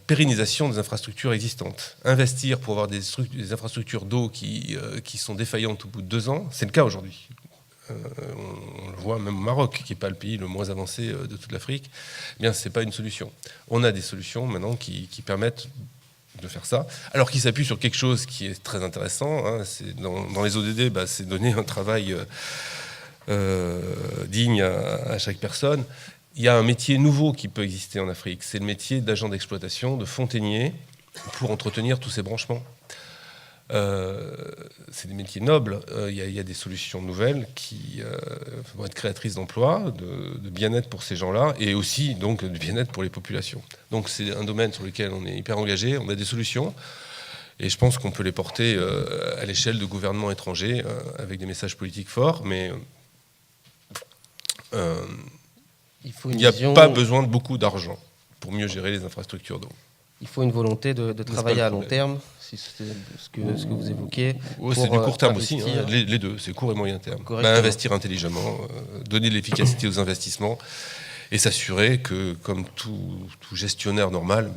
pérennisation des infrastructures existantes. Investir pour avoir des infrastructures d'eau qui sont défaillantes au bout de 2 ans, c'est le cas aujourd'hui. On le voit même au Maroc, qui n'est pas le pays le moins avancé de toute l'Afrique. Eh bien, ce n'est pas une solution. On a des solutions maintenant qui permettent de faire ça, alors qu'ils s'appuient sur quelque chose qui est très intéressant. C'est dans les ODD, c'est donner un travail digne à chaque personne. Il y a un métier nouveau qui peut exister en Afrique, c'est le métier d'agent d'exploitation, de fontainier, pour entretenir tous ces branchements. C'est des métiers nobles, il y a des solutions nouvelles qui vont être créatrices d'emplois, de bien-être pour ces gens-là, et aussi donc de bien-être pour les populations. Donc c'est un domaine sur lequel on est hyper engagé, on a des solutions, et je pense qu'on peut les porter à l'échelle de gouvernements étrangers, avec des messages politiques forts, mais... il n'y a pas besoin de beaucoup d'argent pour mieux gérer les infrastructures d'eau. Il faut une volonté de travailler à long terme, c'est ce que vous évoquiez. C'est du court terme aussi, les deux, c'est court et moyen terme. Investir intelligemment, donner de l'efficacité aux investissements et s'assurer que, comme tout gestionnaire normal,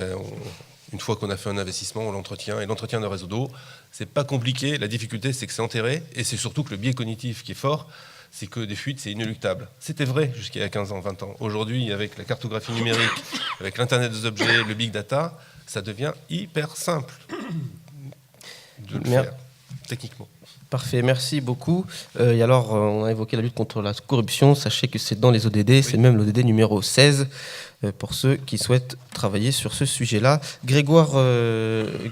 une fois qu'on a fait un investissement, on l'entretient. Et l'entretien d'un réseau d'eau, c'est pas compliqué. La difficulté, c'est que c'est enterré, et c'est surtout que le biais cognitif qui est fort, c'est que des fuites, c'est inéluctable. C'était vrai jusqu'il y a 15 ans, 20 ans. Aujourd'hui, avec la cartographie numérique, avec l'Internet des objets, le big data, ça devient hyper simple de le faire, techniquement. Parfait, merci beaucoup. Et alors, on a évoqué la lutte contre la corruption. Sachez que c'est dans les ODD, c'est même l'ODD numéro 16, pour ceux qui souhaitent travailler. travailler sur ce sujet-là. Grégoire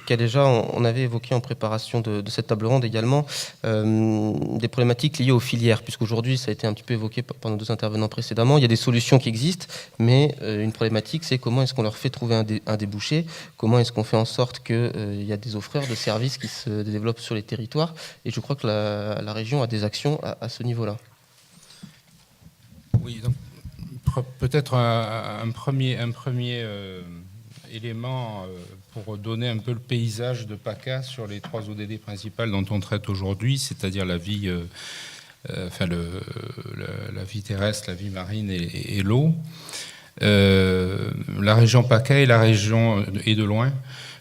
Cadéja, on avait évoqué en préparation de cette table ronde également des problématiques liées aux filières, puisqu'aujourd'hui, ça a été un petit peu évoqué par nos 2 intervenants précédemment, il y a des solutions qui existent, mais une problématique, c'est comment est-ce qu'on leur fait trouver un débouché, comment est-ce qu'on fait en sorte qu'il y a des offreurs de services qui se développent sur les territoires, et je crois que la région a des actions à ce niveau-là. Oui, donc peut-être un premier élément pour donner un peu le paysage de PACA sur les 3 ODD principales dont on traite aujourd'hui, c'est-à-dire la vie, la vie terrestre, la vie marine et l'eau. La région PACA est la région, et de loin,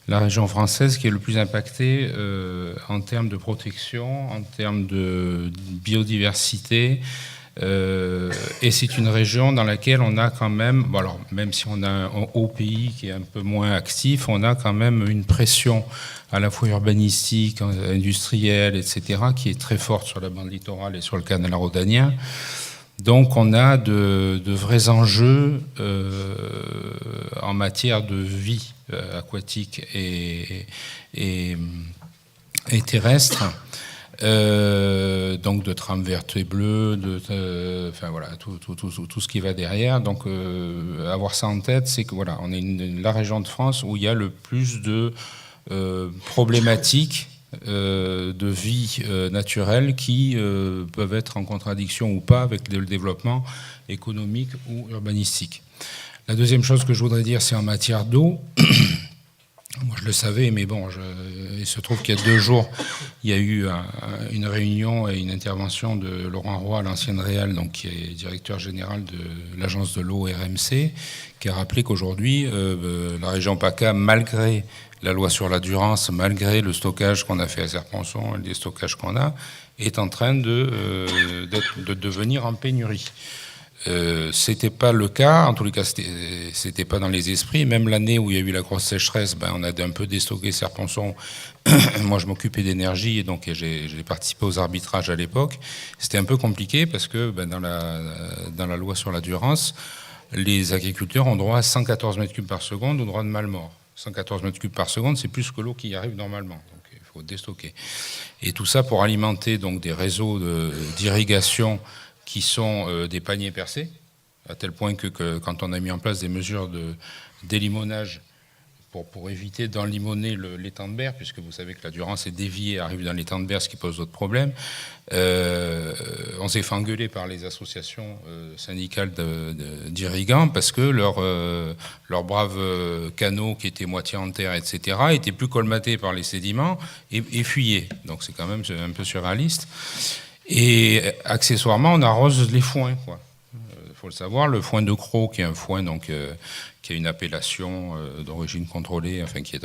la région française qui est le plus impactée en termes de protection, en termes de biodiversité. Et c'est une région dans laquelle on a quand même, bon alors, même si on a un haut pays qui est un peu moins actif, on a quand même une pression à la fois urbanistique, industrielle, etc., qui est très forte sur la bande littorale et sur le canal rhodanien. Donc on a de vrais enjeux en matière de vie aquatique et terrestre. Donc de trame verte et bleue, enfin voilà, tout ce qui va derrière. Donc avoir ça en tête, c'est que voilà, on est la région de France où il y a le plus de problématiques de vie naturelle qui peuvent être en contradiction ou pas avec le développement économique ou urbanistique. La deuxième chose que je voudrais dire, c'est en matière d'eau. Moi, je le savais, mais bon, il se trouve qu'il y a 2 jours, il y a eu une réunion et une intervention de Laurent Roy à l'ancienne Réal, donc qui est directeur général de l'agence de l'eau RMC, qui a rappelé qu'aujourd'hui, la région PACA, malgré la loi sur la Durance, malgré le stockage qu'on a fait à Serre-Ponçon et les stockages qu'on a, est en train de devenir en pénurie. C'était pas le cas, en tous les cas c'était pas dans les esprits. Même l'année où il y a eu la grosse sécheresse, on a un peu déstocké Serre-Ponçon. Moi je m'occupais d'énergie et donc j'ai participé aux arbitrages à l'époque. C'était un peu compliqué parce que dans la loi sur la Durance, les agriculteurs ont droit à 114 mètres cubes par seconde au droit de Malmort. 114 mètres cubes par seconde, c'est plus que l'eau qui arrive normalement. Donc il faut déstocker. Et tout ça pour alimenter donc des réseaux d'irrigation qui sont des paniers percés, à tel point que quand on a mis en place des mesures d'élimonage pour éviter d'enlimoner l'étang de Berre, puisque vous savez que la Durance est déviée, arrive dans l'étang de Berre, ce qui pose d'autres problèmes, on s'est fait engueuler par les associations syndicales d'irrigants parce que leurs braves canaux qui étaient moitié en terre, etc., étaient plus colmatés par les sédiments et fuyaient. Donc c'est quand même un peu surréaliste. Et accessoirement, on arrose les foins, quoi. Faut le savoir, le foin de Cros, qui est un foin donc qui a une appellation d'origine contrôlée, enfin qui est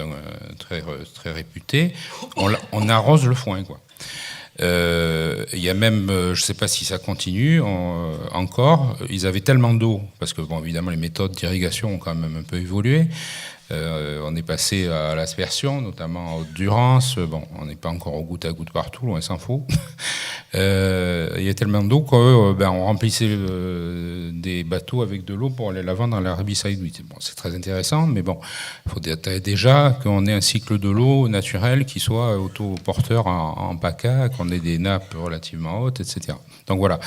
très très réputé. On arrose le foin, quoi. Il y a même, je ne sais pas si ça continue encore. Ils avaient tellement d'eau parce que bon, évidemment, les méthodes d'irrigation ont quand même un peu évolué. On est passé à l'aspersion, notamment à Haute-Durance. Bon, on n'est pas encore au goutte à goutte partout, loin s'en faut. Il y a tellement d'eau qu'on remplissait des bateaux avec de l'eau pour aller la vendre dans l'Arabie Saoudite. Bon, c'est très intéressant, mais bon, il faut déjà qu'on ait un cycle de l'eau naturel qui soit autoporteur en PACA, qu'on ait des nappes relativement hautes, etc. Donc voilà,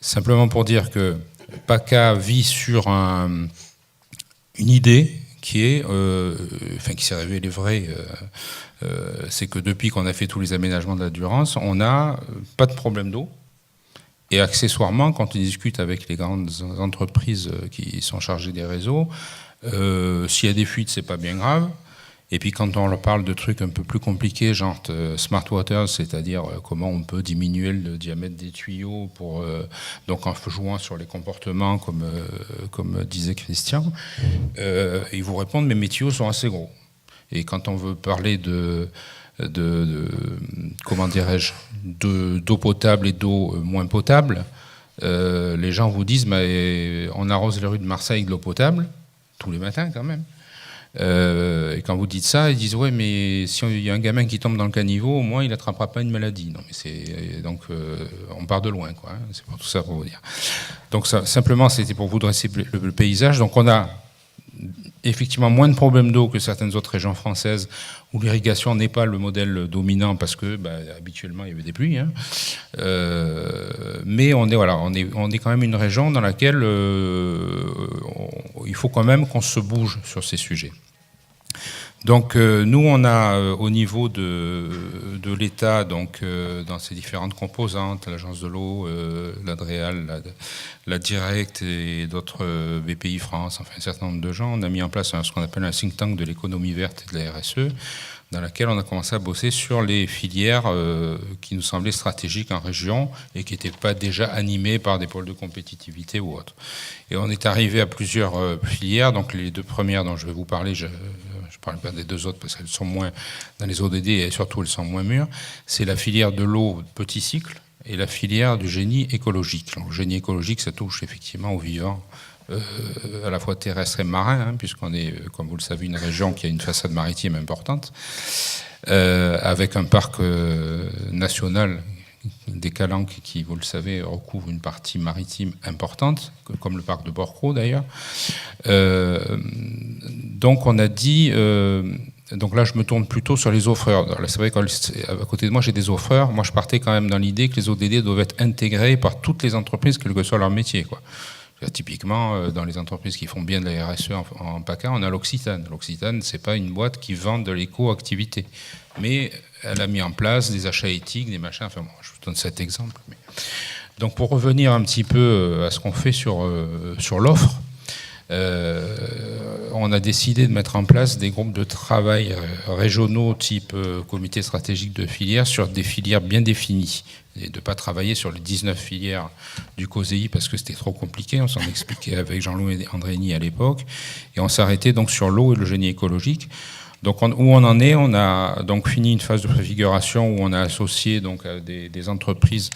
simplement pour dire que PACA vit sur une idée qui est, qui s'est révélée vraie, c'est que depuis qu'on a fait tous les aménagements de la Durance, on n'a pas de problème d'eau. Et accessoirement, quand on discute avec les grandes entreprises qui sont chargées des réseaux, s'il y a des fuites, c'est pas bien grave. Et puis quand on leur parle de trucs un peu plus compliqués, genre smart water, c'est-à-dire comment on peut diminuer le diamètre des tuyaux donc en jouant sur les comportements, comme disait Christian, ils vous répondent, mais mes tuyaux sont assez gros. Et quand on veut parler comment dirais-je, d'eau potable et d'eau moins potable, les gens vous disent, mais on arrose les rues de Marseille de l'eau potable, tous les matins quand même. Et quand vous dites ça, ils disent ouais, mais si il y a un gamin qui tombe dans le caniveau, au moins il n'attrapera pas une maladie. Non, mais donc on part de loin, quoi. Hein, c'est pour tout ça pour vous dire. Donc ça, simplement, c'était pour vous dresser le paysage. Donc on a effectivement moins de problèmes d'eau que certaines autres régions françaises où l'irrigation n'est pas le modèle dominant parce que habituellement il y avait des pluies. Hein. Mais on est quand même une région dans laquelle il faut quand même qu'on se bouge sur ces sujets. Donc nous, on a au niveau de l'État, donc dans ses différentes composantes, l'Agence de l'eau, l'Adréal, la Direct et d'autres BPI France, enfin un certain nombre de gens, on a mis en place ce qu'on appelle un think tank de l'économie verte et de la RSE, dans laquelle on a commencé à bosser sur les filières qui nous semblaient stratégiques en région et qui n'étaient pas déjà animées par des pôles de compétitivité ou autres. Et on est arrivé à plusieurs filières, donc les deux premières dont je vais vous parler, je ne parle pas des deux autres parce qu'elles sont moins dans les ODD et surtout elles sont moins mûres, c'est la filière de l'eau petit cycle et la filière du génie écologique. Donc, le génie écologique, ça touche effectivement aux vivants, à la fois terrestres et marins, hein, puisqu'on est, comme vous le savez, une région qui a une façade maritime importante, avec un parc national des Calanques qui, vous le savez, recouvre une partie maritime importante, comme le parc de Borcro d'ailleurs. Donc on a dit... donc là, je me tourne plutôt sur les offreurs. C'est vrai qu'à côté de moi, j'ai des offreurs. Moi, je partais quand même dans l'idée que les ODD doivent être intégrés par toutes les entreprises, quel que soit leur métier, quoi. Typiquement, dans les entreprises qui font bien de la RSE en PACA, on a l'Occitane. L'Occitane, c'est pas une boîte qui vend de l'éco-activité, mais elle a mis en place des achats éthiques, des machins. Enfin, bon, je vous donne cet exemple. Mais... Donc, pour revenir un petit peu à ce qu'on fait sur l'offre, on a décidé de mettre en place des groupes de travail régionaux type comité stratégique de filière sur des filières bien définies et de ne pas travailler sur les 19 filières du COSEI parce que c'était trop compliqué. On s'en expliquait avec Jean-Louis Andrény à l'époque et on s'arrêtait donc sur l'eau et le génie écologique. Donc où on en est, on a donc fini une phase de préfiguration où on a associé donc des entreprises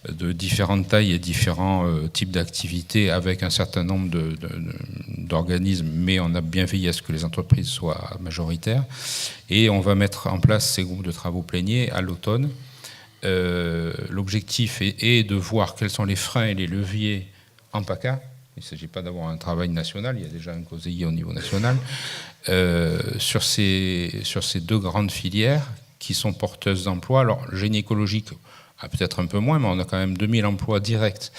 de différentes tailles et différents types d'activités avec un certain nombre d'organismes, mais on a bien veillé à ce que les entreprises soient majoritaires. Et on va mettre en place ces groupes de travaux pléniers à l'automne. L'objectif est de voir quels sont les freins et les leviers en PACA. Il ne s'agit pas d'avoir un travail national, il y a déjà un COSEI au niveau national, sur ces deux grandes filières qui sont porteuses d'emplois. Alors, le génie écologique, peut-être un peu moins, mais on a quand même 2000 emplois directs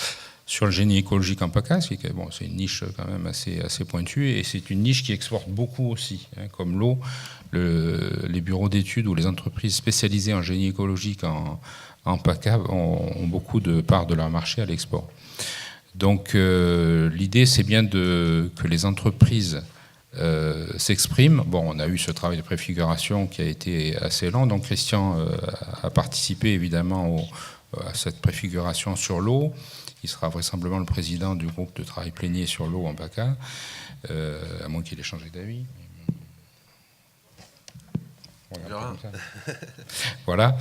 sur le génie écologique en PACA, c'est une niche quand même assez pointue, et c'est une niche qui exporte beaucoup aussi, hein, comme l'eau. Les bureaux d'études ou les entreprises spécialisées en génie écologique en PACA ont beaucoup de parts de leur marché à l'export. Donc l'idée, c'est bien que les entreprises s'expriment. Bon, on a eu ce travail de préfiguration qui a été assez long, donc Christian a participé évidemment à cette préfiguration sur l'eau. Il sera vraisemblablement le président du groupe de travail plénier sur l'eau en PACA, à moins qu'il ait changé d'avis. Voilà.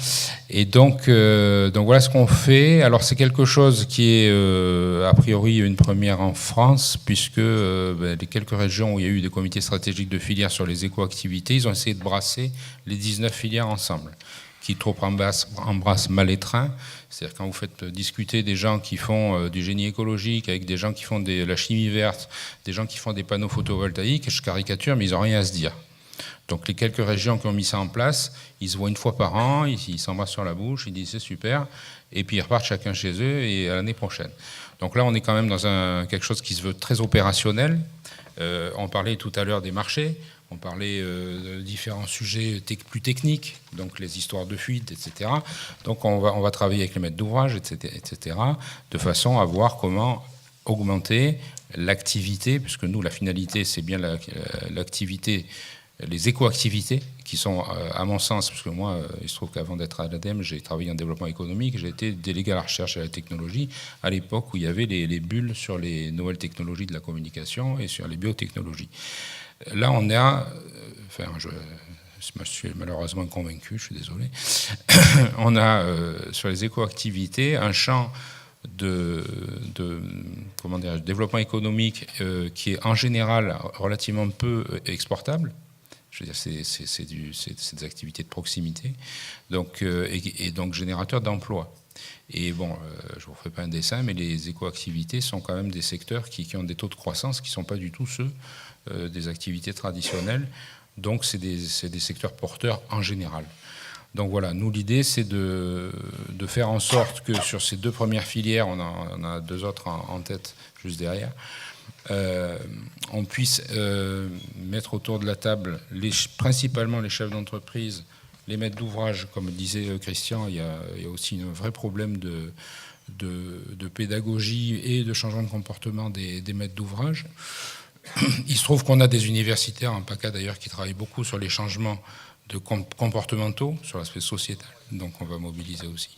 Et donc voilà ce qu'on fait. Alors c'est quelque chose qui est a priori une première en France, puisque les quelques régions où il y a eu des comités stratégiques de filières sur les éco-activités, ils ont essayé de brasser les 19 filières ensemble, qui trop embrassent mal les trains. C'est-à-dire quand vous faites discuter des gens qui font du génie écologique avec des gens qui font de la chimie verte, des gens qui font des panneaux photovoltaïques, je caricature, mais ils n'ont rien à se dire. Donc les quelques régions qui ont mis ça en place, ils se voient une fois par an, ils s'embrassent sur la bouche, ils disent c'est super, et puis ils repartent chacun chez eux et à l'année prochaine. Donc là on est quand même dans quelque chose qui se veut très opérationnel. On parlait tout à l'heure des marchés, on parlait de différents sujets plus techniques, donc les histoires de fuite, etc. Donc on va travailler avec les maîtres d'ouvrage, etc., de façon à voir comment augmenter l'activité, puisque nous la finalité c'est bien l'activité, les éco-activités qui sont, à mon sens, parce que moi, il se trouve qu'avant d'être à l'ADEME, j'ai travaillé en développement économique, j'ai été délégué à la recherche et à la technologie, à l'époque où il y avait les bulles sur les nouvelles technologies de la communication et sur les biotechnologies. Là, on a, je me suis malheureusement convaincu, je suis désolé, on a sur les éco-activités un champ de développement économique qui est en général relativement peu exportable. Je veux dire, c'est des activités de proximité, donc, et donc générateurs d'emplois. Et bon, je ne vous ferai pas un dessin, mais les écoactivités sont quand même des secteurs qui ont des taux de croissance qui ne sont pas du tout ceux des activités traditionnelles. Donc, c'est des secteurs porteurs en général. Donc voilà, nous, l'idée, c'est de faire en sorte que sur ces 2 premières filières, on a 2 autres en tête juste derrière, on puisse mettre autour de la table principalement les chefs d'entreprise, les maîtres d'ouvrage. Comme disait Christian, il y a aussi un vrai problème de pédagogie et de changement de comportement des maîtres d'ouvrage. Il se trouve qu'on a des universitaires, en PACA d'ailleurs, qui travaillent beaucoup sur les changements comportementaux, sur l'aspect sociétal. Donc on va mobiliser aussi.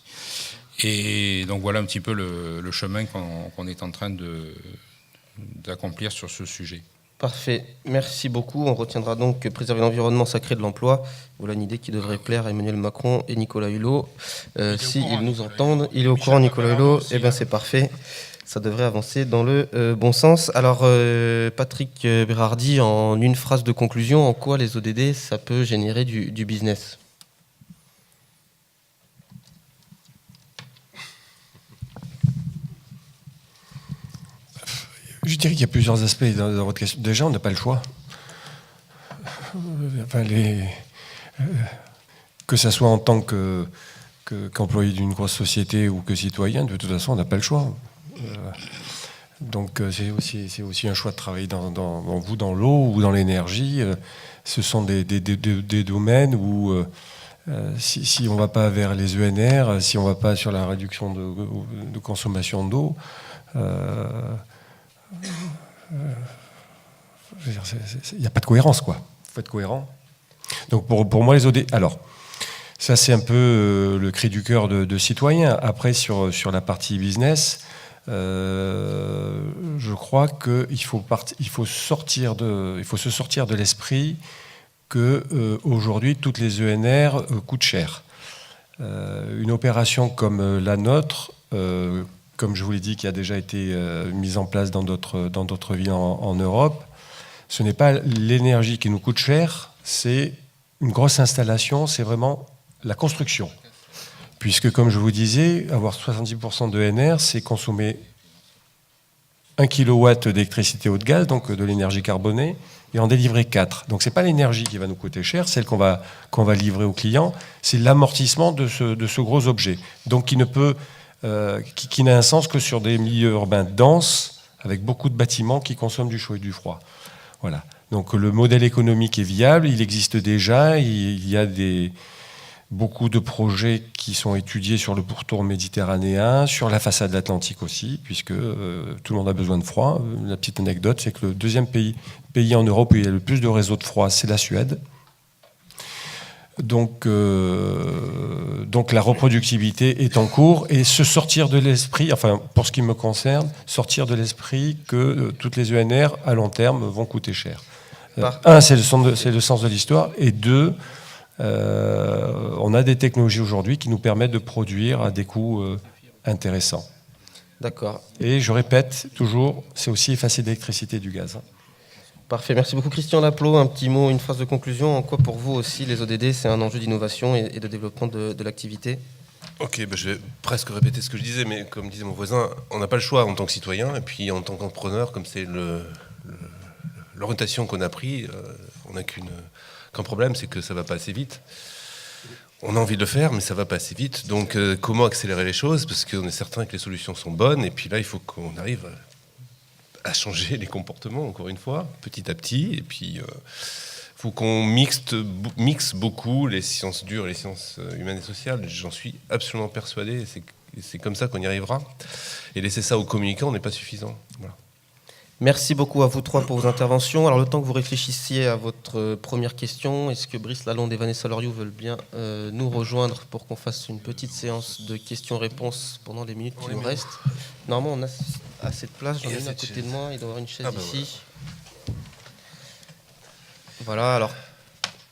Et donc voilà un petit peu le chemin qu'on est en train d'accomplir sur ce sujet. Parfait, merci beaucoup. On retiendra donc que préserver l'environnement, ça crée de l'emploi. Voilà une idée qui devrait plaire à Emmanuel Macron et Nicolas Hulot. S'ils nous entendent, il est au courant, Nicolas Hulot. Eh bien, c'est parfait. Ça devrait avancer dans le bon sens. Alors, Patrick Bérardi, en une phrase de conclusion, en quoi les ODD, ça peut générer du business ? Je dirais qu'il y a plusieurs aspects dans votre question. Déjà, on n'a pas le choix. Enfin, que ça soit en tant qu'employé d'une grosse société ou que citoyen, de toute façon, on n'a pas le choix. Donc, c'est aussi un choix de travailler dans l'eau ou dans l'énergie. Ce sont des domaines où, si on ne va pas vers les ENR, si on ne va pas sur la réduction de consommation d'eau, il n'y a pas de cohérence, quoi. Il faut être cohérent. Donc pour moi, les ODD... Alors, ça c'est un peu le cri du cœur de citoyens. Après, sur la partie business, je crois qu'il faut se sortir de l'esprit que aujourd'hui toutes les ENR coûtent cher. Une opération comme la nôtre, comme je vous l'ai dit, qui a déjà été mise en place dans d'autres villes en Europe, ce n'est pas l'énergie qui nous coûte cher, c'est une grosse installation, c'est vraiment la construction. Puisque, comme je vous disais, avoir 70% de NR, c'est consommer 1 kW d'électricité ou de gaz, donc de l'énergie carbonée, et en délivrer 4. Donc ce n'est pas l'énergie qui va nous coûter cher, celle qu'on va livrer au client, c'est l'amortissement de ce gros objet. Donc qui n'a un sens que sur des milieux urbains denses, avec beaucoup de bâtiments qui consomment du chaud et du froid. Voilà. Donc le modèle économique est viable, il existe déjà, il y a beaucoup de projets qui sont étudiés sur le pourtour méditerranéen, sur la façade atlantique aussi, puisque tout le monde a besoin de froid. La petite anecdote, c'est que le deuxième pays en Europe où il y a le plus de réseaux de froid, c'est la Suède. Donc la reproductivité est en cours et se sortir de l'esprit, enfin pour ce qui me concerne, sortir de l'esprit que toutes les ENR à long terme vont coûter cher. Un, c'est le sens de l'histoire, et deux, on a des technologies aujourd'hui qui nous permettent de produire à des coûts intéressants. D'accord. Et je répète toujours, c'est aussi effacer l'électricité et du gaz. Parfait, merci beaucoup Christian Laplot. Un petit mot, une phrase de conclusion. En quoi pour vous aussi les ODD, c'est un enjeu d'innovation et de développement de l'activité ? Ok, je vais presque répéter ce que je disais, mais comme disait mon voisin, on n'a pas le choix en tant que citoyen, et puis en tant qu'entrepreneur, comme c'est l'orientation qu'on a prise, on n'a qu'un problème, c'est que ça ne va pas assez vite. On a envie de le faire, mais ça ne va pas assez vite. Donc comment accélérer les choses ? Parce qu'on est certain que les solutions sont bonnes, et puis là, il faut qu'on arrive à changer les comportements, encore une fois, petit à petit. Et puis, il faut qu'on mixe beaucoup les sciences dures et les sciences humaines et sociales. J'en suis absolument persuadé. C'est comme ça qu'on y arrivera. Et laisser ça aux communicants n'est pas suffisant. Voilà. Merci beaucoup à vous trois pour vos interventions. Alors, le temps que vous réfléchissiez à votre première question, est-ce que Brice Lalonde et Vanessa Loriot veulent bien nous rejoindre pour qu'on fasse une petite séance de questions-réponses pendant les minutes qui nous restent ? Normalement, on a assez de place. J'en ai une à côté de moi. Il doit y avoir une chaise ici. Voilà, alors,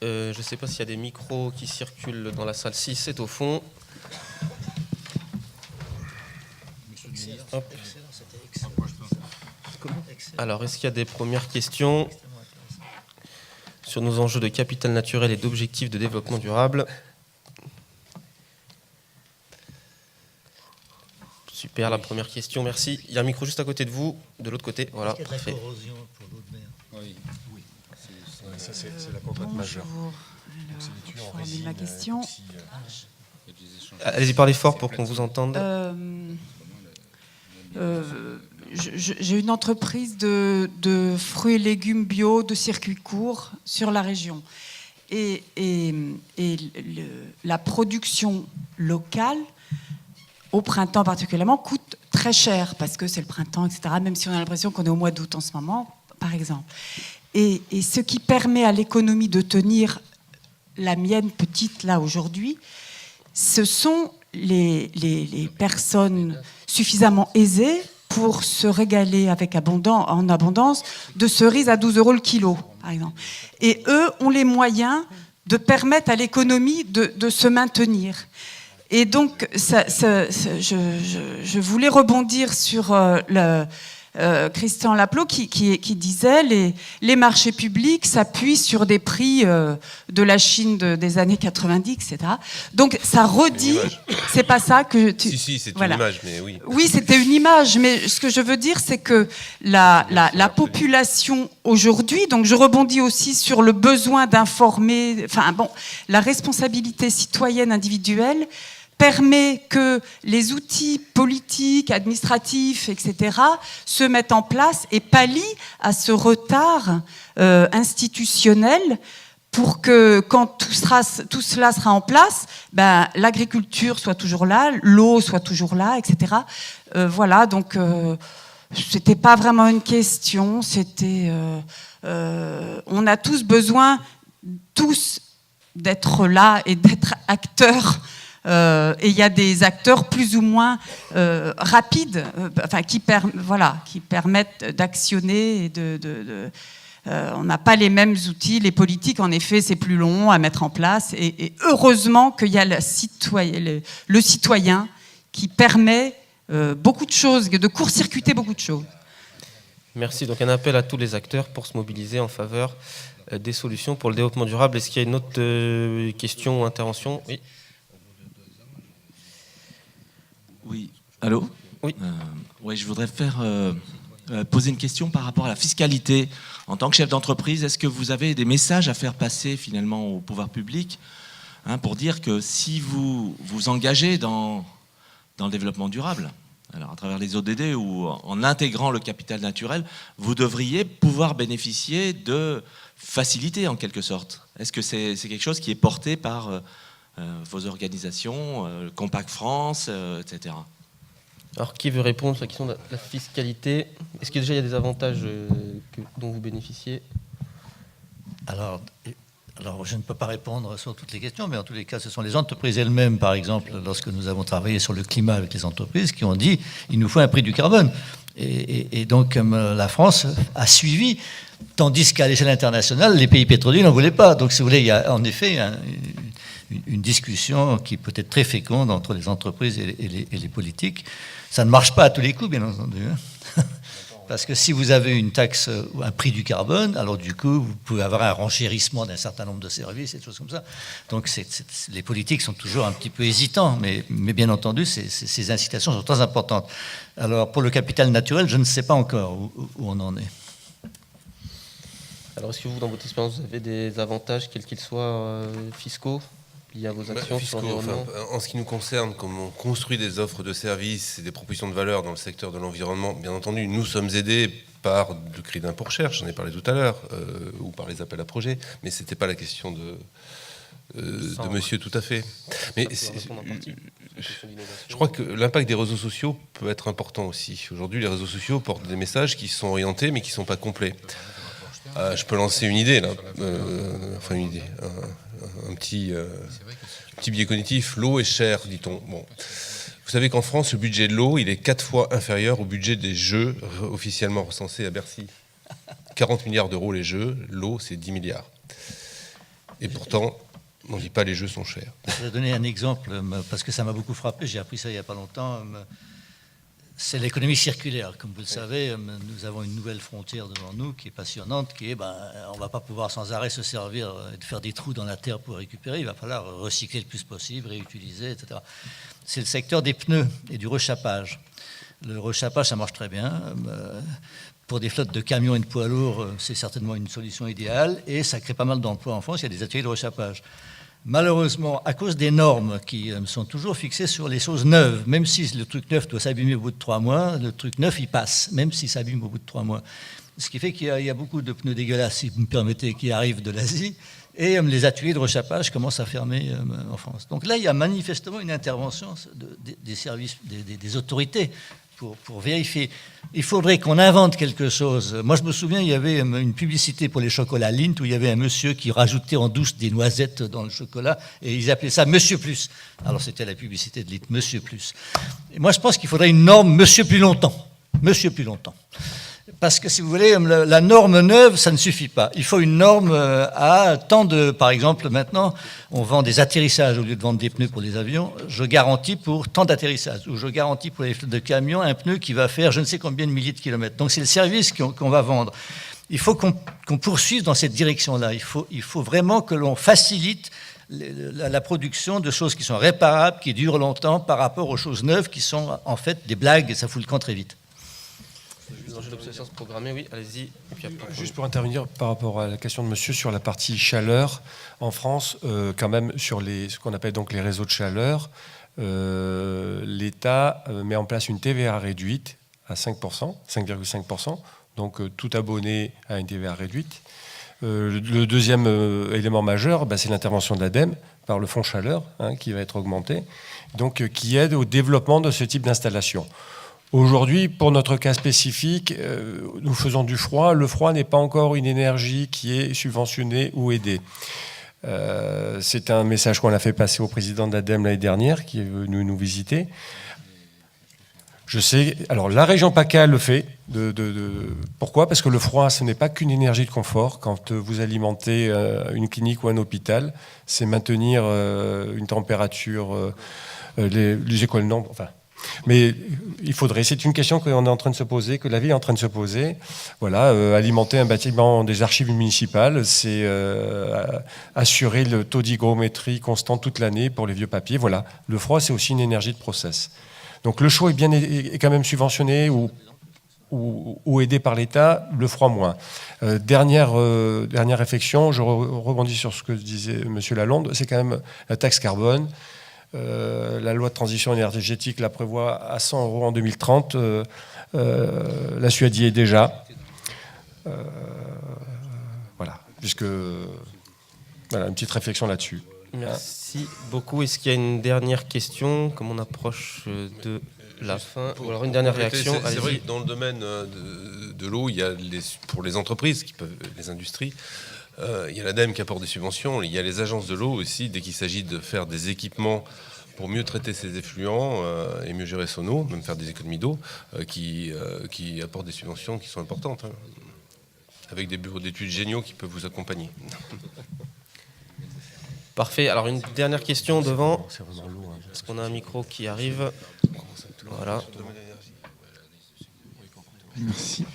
je ne sais pas s'il y a des micros qui circulent dans la salle. Si, c'est au fond. Hop. Alors, est-ce qu'il y a des premières questions sur nos enjeux de capital naturel et d'objectifs de développement durable ? Super, la première question, merci. Il y a un micro juste à côté de vous, de l'autre côté, voilà. Est-ce qu'il y a de la Parfait. corrosion pour l'eau de mer? Oui. Ça, c'est la contrainte majeure. Bonjour. Alors, je formule ma question. Allez-y, parlez fort pour qu'on vous entende. J'ai une entreprise de fruits et légumes bio de circuit court sur la région. Et la production locale, au printemps particulièrement, coûte très cher parce que c'est le printemps, etc., même si on a l'impression qu'on est au mois d'août en ce moment, par exemple. Et ce qui permet à l'économie de tenir, la mienne petite là aujourd'hui, ce sont les personnes suffisamment aisées pour se régaler en abondance de cerises à 12 € le kilo, par exemple. Et eux ont les moyens de permettre à l'économie de se maintenir. Et donc, je voulais rebondir sur Christian Laplot qui disait les marchés publics s'appuient sur des prix de la Chine des années 90, etc. Donc ça redit, c'est pas ça que tu... Si, c'est voilà. une image, mais oui. Oui, c'était une image, mais ce que je veux dire, c'est que la population aujourd'hui, donc je rebondis aussi sur le besoin d'informer, enfin bon, la responsabilité citoyenne individuelle permet que les outils politiques, administratifs, etc., se mettent en place et pallient à ce retard institutionnel pour que, quand tout cela sera en place, l'agriculture soit toujours là, l'eau soit toujours là, etc. Voilà, donc c'était pas vraiment une question, c'était... on a tous besoin, d'être là et d'être acteurs. Et il y a des acteurs plus ou moins rapides, qui permettent d'actionner et on n'a pas les mêmes outils. Les politiques, en effet, c'est plus long à mettre en place. Et heureusement qu'il y a le citoyen qui permet beaucoup de choses, de court-circuiter beaucoup de choses. Merci. Donc un appel à tous les acteurs pour se mobiliser en faveur des solutions pour le développement durable. Est-ce qu'il y a une autre question ou intervention? Oui. Oui, allô? Oui. Oui, je voudrais poser une question par rapport à la fiscalité. En tant que chef d'entreprise, est-ce que vous avez des messages à faire passer finalement au pouvoir public pour dire que si vous vous engagez dans le développement durable, alors à travers les ODD ou en intégrant le capital naturel, vous devriez pouvoir bénéficier de facilités en quelque sorte? Est-ce que c'est quelque chose qui est porté par... vos organisations, le Compact France, etc. Alors, qui veut répondre à la question de la fiscalité? Est-ce que déjà il y a des avantages dont vous bénéficiez? Alors, je ne peux pas répondre sur toutes les questions, mais en tous les cas, ce sont les entreprises elles-mêmes, par exemple, lorsque nous avons travaillé sur le climat avec les entreprises, qui ont dit il nous faut un prix du carbone. Et donc, la France a suivi, tandis qu'à l'échelle internationale, les pays pétroliers n'en voulaient pas. Donc, si vous voulez, il y a en effet une discussion qui peut être très féconde entre les entreprises et les politiques. Ça ne marche pas à tous les coups, bien entendu. Parce que si vous avez une taxe ou un prix du carbone, alors du coup, vous pouvez avoir un renchérissement d'un certain nombre de services et des choses comme ça. Donc les politiques sont toujours un petit peu hésitants, mais bien entendu, ces incitations sont très importantes. Alors pour le capital naturel, je ne sais pas encore où on en est. Alors est-ce que vous, dans votre expérience, vous avez des avantages, quels qu'ils soient fiscaux, liés à vos actions sur l'environnement? En ce qui nous concerne, comme on construit des offres de services et des propositions de valeur dans le secteur de l'environnement, bien entendu, nous sommes aidés par le crédit d'impôt recherche, j'en ai parlé tout à l'heure, ou par les appels à projets, mais ce n'était pas la question de monsieur tout à fait. Mais je crois que l'impact des réseaux sociaux peut être important aussi. Aujourd'hui, les réseaux sociaux portent des messages qui sont orientés, mais qui ne sont pas complets. Je peux lancer une idée, là. Un petit biais cognitif. L'eau est chère, dit-on. Bon. Vous savez qu'en France, le budget de l'eau, il est 4 fois inférieur au budget des jeux officiellement recensés à Bercy. 40 milliards d'euros les jeux, l'eau, c'est 10 milliards. Et pourtant, on ne dit pas les jeux sont chers. Je vais donner un exemple, parce que ça m'a beaucoup frappé, j'ai appris ça il n'y a pas longtemps. C'est l'économie circulaire. Comme vous le savez, nous avons une nouvelle frontière devant nous qui est passionnante, qui est, on ne va pas pouvoir sans arrêt se servir et de faire des trous dans la terre pour récupérer. Il va falloir recycler le plus possible, réutiliser, etc. C'est le secteur des pneus et du rechappage. Le rechappage, ça marche très bien. Pour des flottes de camions et de poids lourds, c'est certainement une solution idéale et ça crée pas mal d'emplois en France. Il y a des ateliers de rechappage. Malheureusement, à cause des normes qui sont toujours fixées sur les choses neuves, même si le truc neuf doit s'abîmer au bout de 3 mois, le truc neuf, il passe, même s'il s'abîme au bout de 3 mois. Ce qui fait qu'il y a beaucoup de pneus dégueulasses, si vous me permettez, qui arrivent de l'Asie, et les ateliers de rechappage commencent à fermer en France. Donc là, il y a manifestement une intervention des services, des autorités pour vérifier. Il faudrait qu'on invente quelque chose. Moi, je me souviens, il y avait une publicité pour les chocolats Lindt où il y avait un monsieur qui rajoutait en douce des noisettes dans le chocolat et ils appelaient ça Monsieur Plus. Alors, c'était la publicité de Lindt, Monsieur Plus. Et moi, je pense qu'il faudrait une norme Monsieur Plus longtemps. Monsieur Plus longtemps. Parce que, si vous voulez, la norme neuve, ça ne suffit pas. Il faut une norme à tant de... Par exemple, maintenant, on vend des atterrissages au lieu de vendre des pneus pour les avions. Je garantis pour tant d'atterrissages, ou je garantis pour les flottes de camions un pneu qui va faire je ne sais combien de milliers de kilomètres. Donc, c'est le service qu'on va vendre. Il faut qu'on poursuive dans cette direction-là. Il faut vraiment que l'on facilite la production de choses qui sont réparables, qui durent longtemps, par rapport aux choses neuves qui sont en fait des blagues, ça fout le camp très vite. Juste l'obsolescence programmée, oui, allez-y. Juste pour intervenir par rapport à la question de monsieur sur la partie chaleur, en France, quand même, sur ce qu'on appelle donc les réseaux de chaleur, l'État met en place une TVA réduite à 5%, 5,5%, donc tout abonné à une TVA réduite. Le deuxième élément majeur, c'est l'intervention de l'ADEME par le fonds chaleur, qui va être augmenté, donc qui aide au développement de ce type d'installation. Aujourd'hui, pour notre cas spécifique, nous faisons du froid. Le froid n'est pas encore une énergie qui est subventionnée ou aidée. C'est un message qu'on a fait passer au président de l'ADEME l'année dernière, qui est venu nous visiter. Je sais. Alors, la région PACA le fait. Pourquoi ? Parce que le froid, ce n'est pas qu'une énergie de confort. Quand vous alimentez une clinique ou un hôpital, c'est maintenir une température, les écoles non. Enfin. Mais il faudrait, c'est une question qu'on est en train de se poser, que la ville est en train de se poser. Voilà, alimenter un bâtiment des archives municipales, c'est assurer le taux d'hygrométrie constant toute l'année pour les vieux papiers. Voilà, le froid, c'est aussi une énergie de process. Donc le chaud est quand même subventionné ou aidé par l'État, le froid moins. Dernière réflexion, je rebondis sur ce que disait M. Lalonde, c'est quand même la taxe carbone. La loi de transition énergétique la prévoit à 100 € en 2030. La Suède y est déjà. Voilà, voilà, une petite réflexion là-dessus. Merci beaucoup. Est-ce qu'il y a une dernière question, comme on approche de la fin, ou alors une dernière réaction? C'est vrai que dans le domaine de l'eau, il y a pour les entreprises, les industries, il y a l'ADEME qui apporte des subventions, il y a les agences de l'eau aussi, dès qu'il s'agit de faire des équipements pour mieux traiter ses effluents et mieux gérer son eau, même faire des économies d'eau, qui apportent des subventions qui sont importantes, avec des bureaux d'études géniaux qui peuvent vous accompagner. Parfait. Alors une dernière question devant. Est-ce qu'on a un micro qui arrive? Voilà.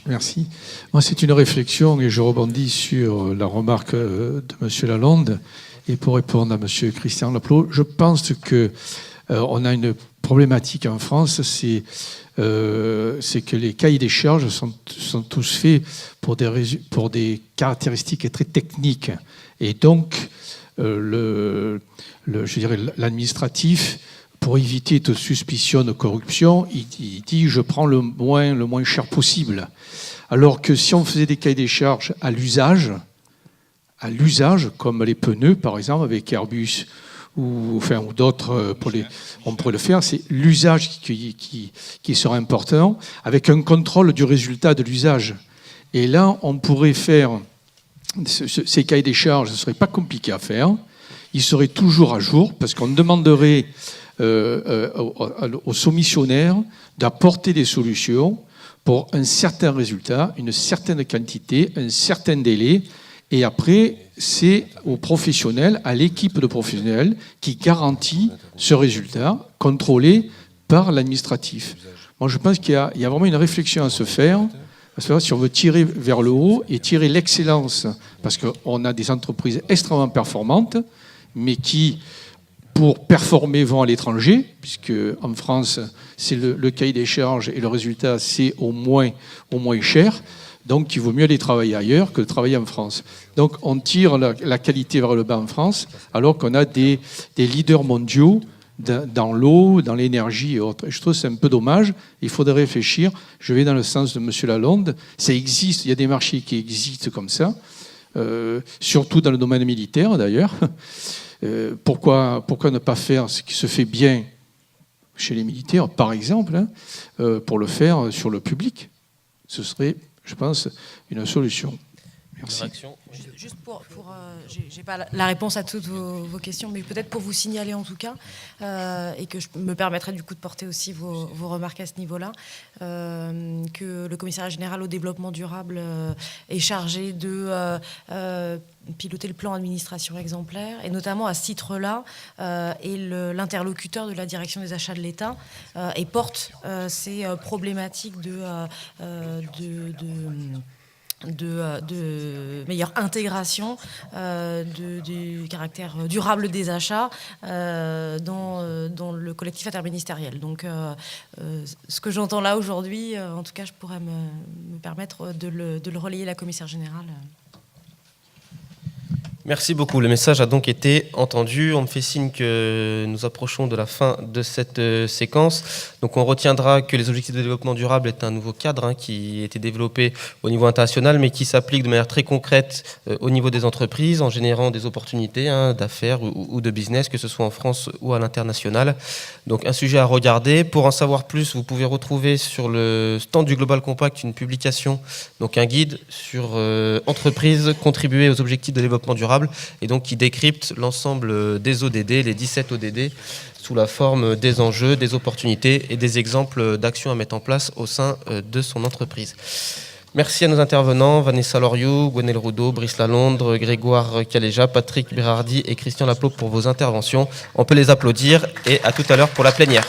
Merci. Moi, c'est une réflexion et je rebondis sur la remarque de M. Lalonde. Et pour répondre à M. Christian Laplot, je pense qu'on a une problématique en France, c'est que les cahiers des charges sont tous faits pour des caractéristiques très techniques. Et donc, je dirais l'administratif, pour éviter toute suspicion de corruption, il dit « je prends le moins cher possible ». Alors que si on faisait des cahiers des charges à l'usage, comme les pneus par exemple avec Airbus ou d'autres, on pourrait le faire, c'est l'usage qui sera important, avec un contrôle du résultat de l'usage. Et là, on pourrait faire ces cahiers des charges, ce ne serait pas compliqué à faire, ils seraient toujours à jour, parce qu'on demanderait aux soumissionnaires d'apporter des solutions pour un certain résultat, une certaine quantité, un certain délai, et après, c'est aux professionnels, à l'équipe de professionnels qui garantit ce résultat, contrôlé par l'administratif. Moi, je pense qu'il y a vraiment une réflexion à se faire. Parce que si on veut tirer vers le haut et tirer l'excellence, parce qu'on a des entreprises extrêmement performantes, mais qui, pour performer, vont à l'étranger, puisque en France, c'est le cahier des charges et le résultat, c'est au moins cher. Donc, il vaut mieux aller travailler ailleurs que de travailler en France. Donc, on tire la qualité vers le bas en France, alors qu'on a des leaders mondiaux dans l'eau, dans l'énergie et autres. Et je trouve que c'est un peu dommage. Il faudrait réfléchir. Je vais dans le sens de M. Lalonde. Ça existe. Il y a des marchés qui existent comme ça, surtout dans le domaine militaire d'ailleurs. Pourquoi ne pas faire ce qui se fait bien chez les militaires, par exemple, pour le faire sur le public? Ce serait, je pense, une solution. Merci. Juste j'ai pas la réponse à toutes vos questions, mais peut-être pour vous signaler en tout cas, et que je me permettrai du coup de porter aussi vos remarques à ce niveau-là, que le commissariat général au développement durable est chargé de piloter le plan administration exemplaire, et notamment à ce titre-là, est l'interlocuteur de la direction des achats de l'État, et porte ces problématiques de meilleure intégration du caractère durable des achats dans le collectif interministériel. Donc ce que j'entends là aujourd'hui, en tout cas je pourrais me permettre de le relayer à la commissaire générale. Merci beaucoup. Le message a donc été entendu. On me fait signe que nous approchons de la fin de cette séquence. Donc on retiendra que les objectifs de développement durable est un nouveau cadre qui a été développé au niveau international, mais qui s'applique de manière très concrète au niveau des entreprises, en générant des opportunités d'affaires ou de business, que ce soit en France ou à l'international. Donc un sujet à regarder. Pour en savoir plus, vous pouvez retrouver sur le stand du Global Compact une publication, donc un guide sur entreprises contribuer aux objectifs de développement durable, et donc qui décrypte l'ensemble des ODD, les 17 ODD, sous la forme des enjeux, des opportunités et des exemples d'actions à mettre en place au sein de son entreprise. Merci à nos intervenants, Vanessa Loriot, Gwenelle Roudot, Brice Lalonde, Grégoire Caléja, Patrick Bérardi et Christian Laplot pour vos interventions. On peut les applaudir et à tout à l'heure pour la plénière.